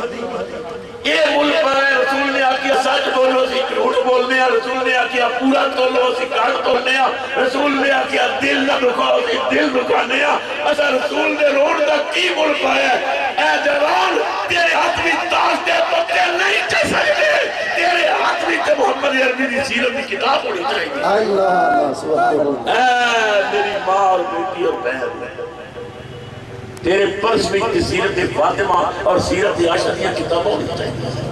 Speaker 4: یہ ملک پایا رسول نے آکے سچ بولو سی جھوٹ بولنے رسول نے آکیا پورا تولو سی کٹ تولنے رسول نے آکیا دل نہ دکھاؤ سی دل دکھانے اسا رسول نے روڈ تک کی مل پایا اے جوان تیرے ہاتھ میں تاج دے پتے نہیں چل سکتے تیرے ہاتھ میں تے محمد عربی دی سیرت کی کتاب ہونی چاہیے
Speaker 2: اللہ سبحان اللہ
Speaker 4: اے میری ماں اور بیٹی اور بہن تیرے پرس میں سیرت فاطمہ اور سیرت عائشہ کی کتابیں ہونی چاہیے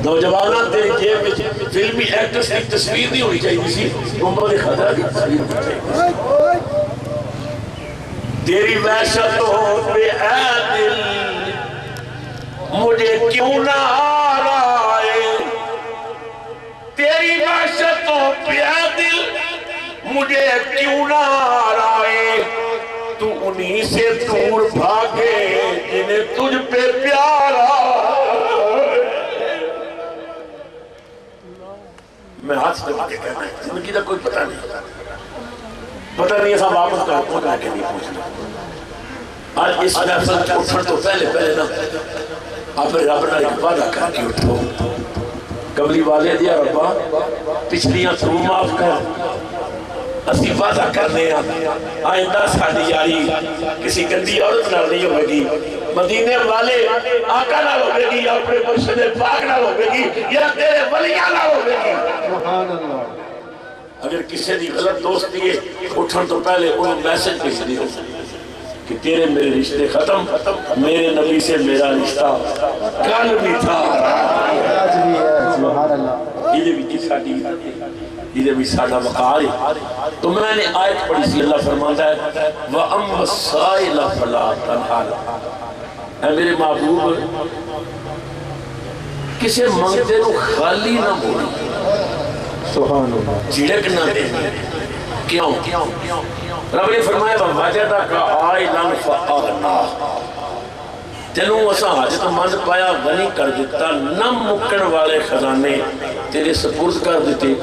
Speaker 4: نوجوانان تیری جیب میں فلمی ایکٹرز کی تصویر نہیں ہونی چاہیے سی محمد خضرہ کی تصویر ہونی چاہیے تیری وحشتوں پہ اے دل مجھے کیوں نہ آرائے تیری وحشتوں پہ اے دل مجھے کیوں نہ آرائے تو انہی سے دور بھاگے جنہیں تجھ پہ پیارا میں ہاتھ سے دبا کے کہنا ہے زندگی کا کوئی پتہ نہیں ایسا واپس کر پہنچا کے نہیں پہنچنا آج اس محفل اٹھن تو پہلے نا آپ رب نے ایک وعدہ کر کے اٹھو قبلی والے دیا ربا پچھلیاں تو معاف کر اسی وعدہ کرنے آئندہ ساڑھی یاری کسی گندی عورت نہ نہیں ہوئے گی مدینے والے آقا نہ ہوئے گی یا اپنے مرشد پاک نہ ہوئے گی یا تیرے ولیاں نہ ہوئے گی
Speaker 2: سبحان اللہ
Speaker 4: اگر کسی دی غلط دوست دیئے اٹھن تو پہلے انہوں میسج بھیج دیو کہ تیرے میرے رشتے ختم میرے نبی سے میرا رشتہ کل بھی تھا
Speaker 2: آج بھی ہے سبحان اللہ
Speaker 4: یہ بھی ساڑھی یہ بھی ساڑھا وقار ہے تو میں نے آیت پڑھی سی اللہ فرماتا ہے وَأَمَّ السَّائِلَ فَلَا تَنْحَرْ اے میرے محبوب کسے منگتے نو خالی نہ بولی
Speaker 2: سبحان اللہ
Speaker 4: جھڑک نہ دے کیوں رب نے فرمایا وَوَجَدَكَ عَائِلًا فَأَغْنَاهُ تینوں اسا حاجت مند پایا غنی کر دیتا نہ مکن والے خزانے تیرے سپرد کر دیتے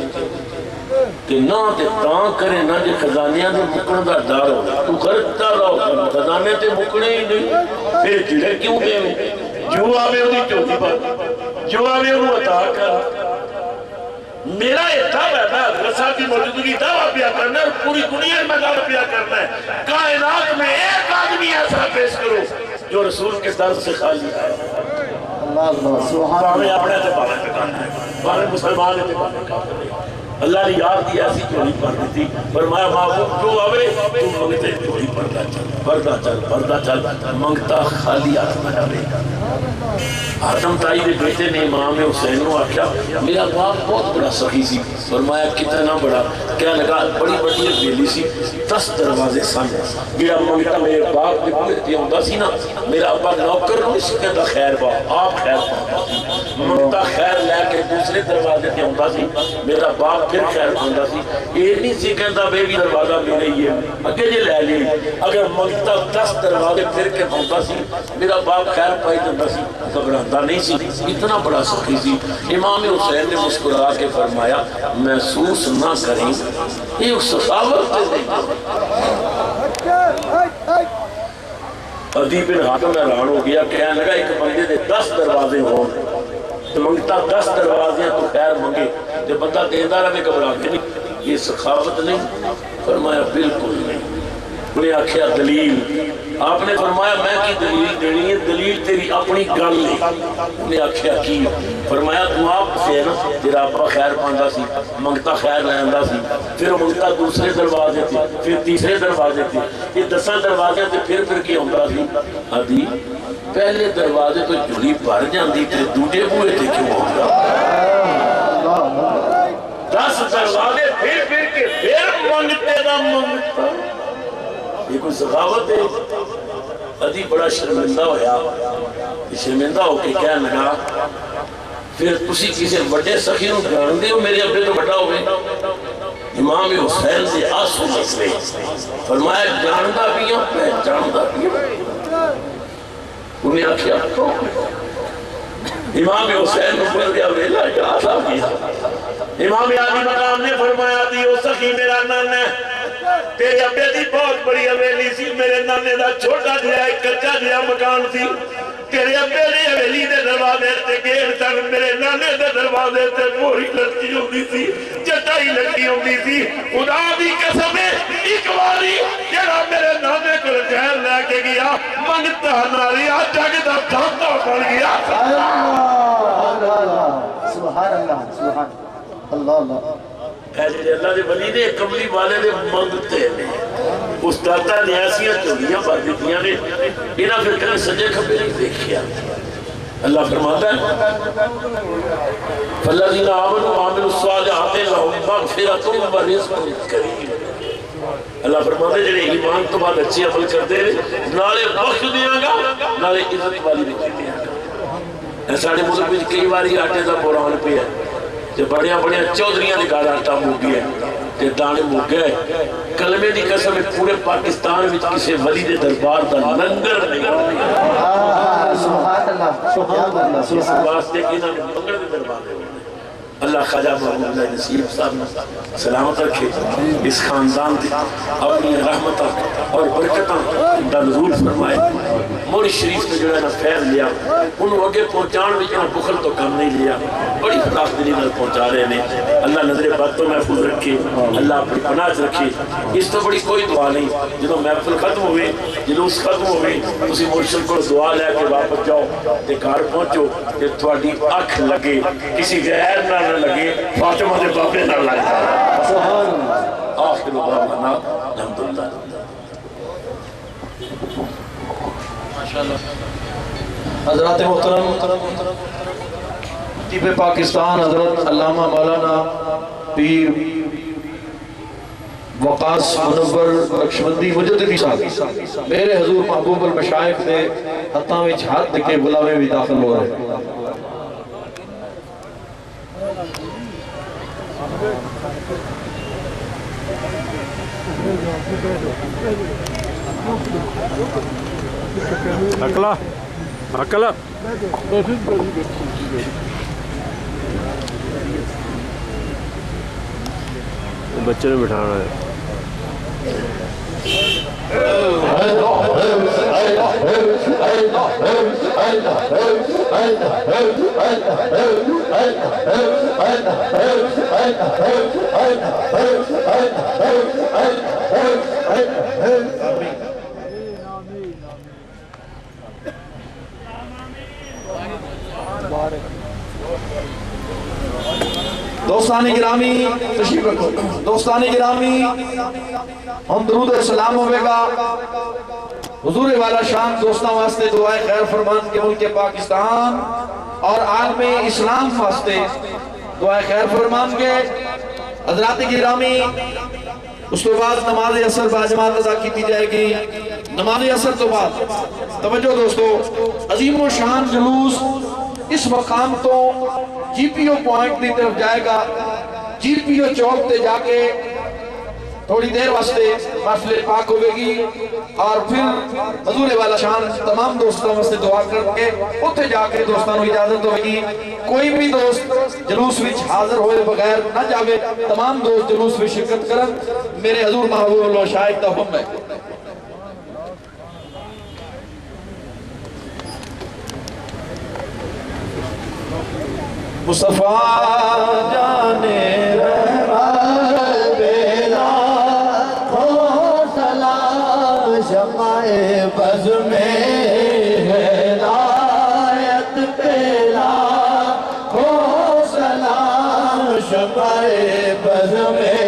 Speaker 4: کہ نہ تے تاں کرے نہ جے خزانیاں دے مکن دا ڈر ہو تو خرچتا رہو خزانے تے مکنے ہی نہیں پھر جڑے کیوں دے جو آوے انہی چوتی پر جو آوے انہوں عطا کر میرا اتھا بیٹھا رسا کی موجودگی دعویٰ پیا کرنا ہے اور پوری دنیا میں دعویٰ پیا کرنا ہے کائنات میں ایک آدمی ایسا پیش کرو جو رسول کے درد سے خالی ہے
Speaker 2: اللہ سبحان
Speaker 4: ہمیں
Speaker 2: اللہ
Speaker 4: اپنے اعتبار پہ کرنا ہے ہمارے مسلمان اعتبار پہ کرنا ہے اللہ نے یاد دی ایسی چوری پڑھ دی تھی فرمایا محبوب جو آوے تو منگتے چوری پردہ چل منگتا خالی ہاتھ نہ جاوے آدم تائی دے بیٹے نے امام حسین نو آکھیا میرا باپ بہت بڑا سخی سی فرمایا کتنا بڑا کیا لگا بڑی بڑی بیلی سی 10 دروازے سن میرا منگتا میرے باپ دے بیٹے ہوندا سی نا میرا ابا نوکر نہیں سی کہندا خیر باپ آپ خیر پاتا سی منگتا خیر لے کے دوسرے دروازے تے ہوندا سی میرا باپ پھر خیر پاتا سی یہ نہیں سی کہندا بے بھی دروازہ میرے ہی ہے اگے جے لے لی اگر منگتا 10 دروازے پھر کے ہوندا سی میرا باپ خیر پائی دیندا سی گھبراتا نہیں سی اتنا بڑا سخی سی امام حسین نے مسکرا کے فرمایا محسوس نہ کریں یہ سخاوت عدی بن حاتم حیران ہو گیا کہنے لگا ایک بندے دے 10 دروازے ہوں تو منگتا 10 دروازے تو خیر منگے جو بندہ دیندہ رہے گھبراتے نہیں یہ سخاوت نہیں فرمایا بالکل نہیں انہیں آکھیا دلیل آپ نے فرمایا میں کی دلیل دینی ہے دلیل تیری اپنی گل نہیں انہیں آکھیا کی فرمایا تو آپ سے نا تیرا ابا خیر پاندہ سی منگتا خیر لیندہ سی پھر منگتا دوسرے دروازے تھے پھر تیسرے دروازے تھے یہ 10 دروازے تھے پھر کی ہوندہ سی عدی پہلے دروازے تو جھولی بھر جاندی تھے دوجے بوئے تھے کیوں ہوگا 10 دروازے پھر کے پھر منگتے دا منگتا یہ کوئی سخاوت ہے عدی بڑا شرمندہ ہویا شرمندہ ہو کے کیا لگا پھر کسی کسی بڑے سخی نو جان دے میرے ابے تو بڑا ہوئے امام حسین سے آنسو نکلے فرمایا جاندہ بھی ہوں پہچاندہ بھی ہوں انہیں آکھیا تو امام حسین نے بول دیا ویلا یاد آ گیا امام عالی مقام نے فرمایا دیو سخی میرا نان ہے تیرے ابے دی بہت بڑی حویلی سی میرے نانے دا چھوٹا جہا ایک کچا جہا مکان سی تیرے ابے نے حویلی دے دروازے تے گیٹ تک میرے نانے دے دروازے تے موری لٹکی ہوندی سی چٹائی لٹکی ہوندی سی خدا دی قسم ہے ایک باری جڑا میرے نانے کو خیر لے کے گیا منگتا ناریا جگ دا دھانتا بن گیا
Speaker 2: سبحان اللہ سبحان اللہ اللہ
Speaker 4: ایسے اللہ دے ولی نے کملی والے دے منگتے ہیں استادہ نے ایسیاں چوڑیاں بار دیتیاں نے انہاں پھر کہنے سجے کھبے نہیں دیکھیا اللہ فرماتا ہے فَالَّذِينَ آمَنُوا وَعَمِلُوا الصَّالِحَاتِ لَهُمْ مَغْفِرَةٌ وَرِزْقٌ كَرِيمٌ اللہ فرماتا ہے جنہیں ایمان تو بعد اچھی عمل کرتے ہیں نالے بخش دیاں گا نالے عزت والی بھی دیاں گا ساڑھے ملک میں کئی باری آٹے دا بوران پہ ہے جو بڑیاں بڑیاں چودھریاں نے گاڑا آٹا موگی ہے جو دانے موگے کلمے دی قسم پورے پاکستان میں کسی ولی دے دربار دا لنگر نہیں
Speaker 2: سبحان اللہ سبحان اللہ
Speaker 4: اس واسطے کہ انہوں نے لنگر دے دربار دے اللہ خواجہ محمد اللہ نصیب صاحب سلامت رکھے اس خاندان دی اپنی رحمت اور برکتاں دا نزول فرمائے موری شریف نے جو ہے نا خیر لیا انہوں اگے پہنچان بھی جنہوں بخل تو کم نہیں لیا بڑی خطاف دلی نال پہنچا رہے ہیں اللہ نظر بات تو محفوظ رکھے اللہ اپنی پناہ رکھے اس تو بڑی کوئی دعا نہیں جنہوں محفل ختم ہوئے جلوس ختم ہوئے اسی مرشد کو دعا لے کے واپس جاؤ تے گھر پہنچو کہ تھوڑی اکھ لگے کسی غیر نہ لگے فاطمہ دے باپے نہ لگے سبحان اللہ آخر دعوانا الحمدللہ
Speaker 3: حضرات محترم خطیب پاکستان حضرت علامہ مولانا پیر وقاص منور نقشبندی مجددی صاحب میرے حضور محبوب المشائخ دے ہتھاں وچ ہاتھ کے بلاوے بھی داخل ہو رہے
Speaker 5: اکلا اکلا بچے نے بٹھانا ہے
Speaker 3: دوستانی گرامی تشریف رکھو دوستانی گرامی ہم درود و سلام ہوئے گا حضور والا شان دوستان واسطے دعائے خیر فرمان کے ملک پاکستان اور عالم اسلام واسطے دعائے خیر فرمان کے حضرات گرامی اس کے بعد نماز عصر باجماعت ادا کی جائے گی نماز عصر تو بعد توجہ دوستو عظیم و شان جلوس اس مقام تو جی پی او پوائنٹ دی طرف جائے گا جی پی او چوک تے جا کے تھوڑی دیر واسطے محفل پاک ہوئے گی اور پھر حضور والا شان تمام دوستوں واسطے دعا کر کے اتھے جا کے دوستانوں اجازت ہوئے گی کوئی بھی دوست جلوس وچ حاضر ہوئے بغیر نہ جاوے تمام دوست جلوس وچ شرکت کرن میرے حضور محبوب اللہ شاہد تحفم ہے مصطفیٰ جانے رحمت بیلا ہو سلام شمع بز میں ہدایت پیلا ہو سلام شمع بز میں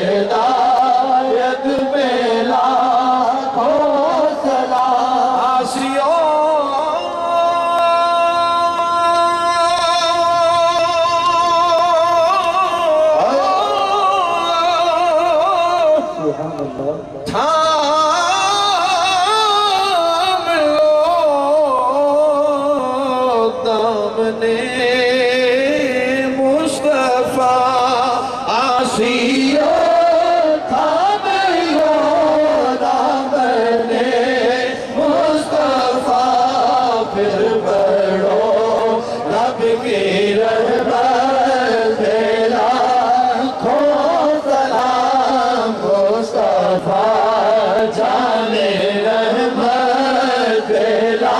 Speaker 3: ہدایت پیلا ہو سلام آسریوں جانے رحمت پیلا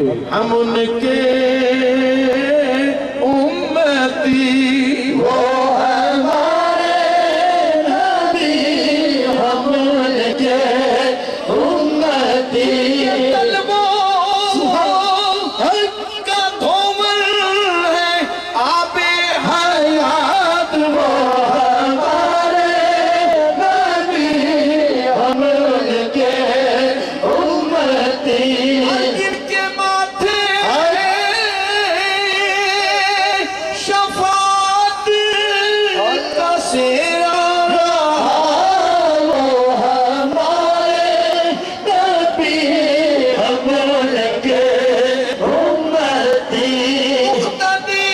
Speaker 3: ہم ان کے امتی وہ ہمارے نبی ہم ان کے امتی طلبوں حق کا دھومر ہے آب حیات وہ ہمارے نبی ہم ان کے امتی ان کے ماتھے شفاعت کا سیرا رہا وہ ہمارے نبی ہم ان کے امتی مقتدی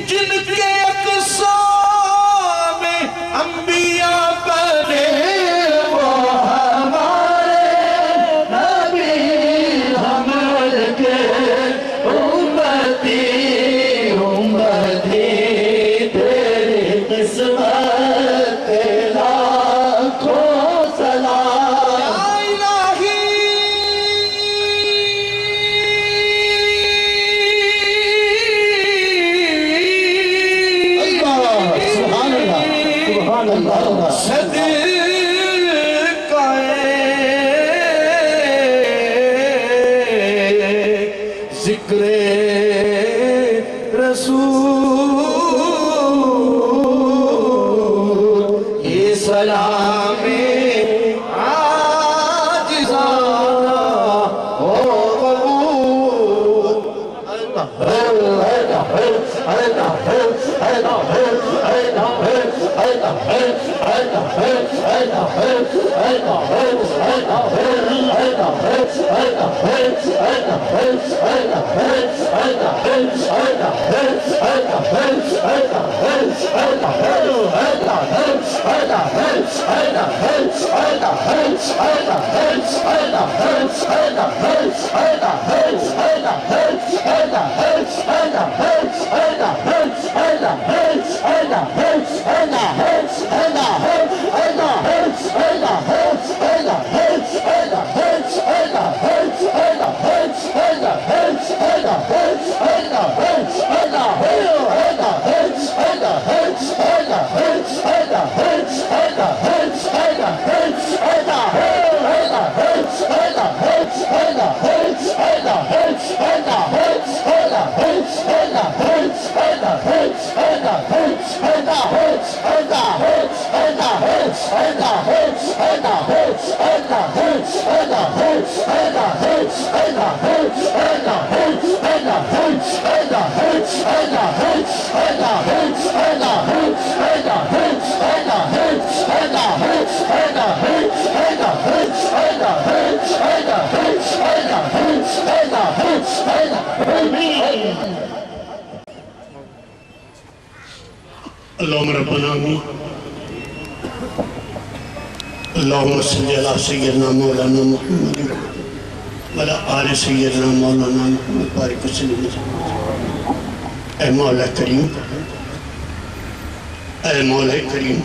Speaker 3: جن کے اقسام انبیاء بنے وہ ہمارے نبی ہم ان کے امتی امتی تیری قسمت لاکھوں سلام یا الہی سبحان اللہ صدقہ ذکر رسول یہ سلام عاجزانہ ہو قبول
Speaker 6: اللهم ربنا آمين اللهم صل على سيدنا مولانا محمد وعلى آل سيدنا مولانا محمد بارك وسلم اے مولا کریم اے مولا کریم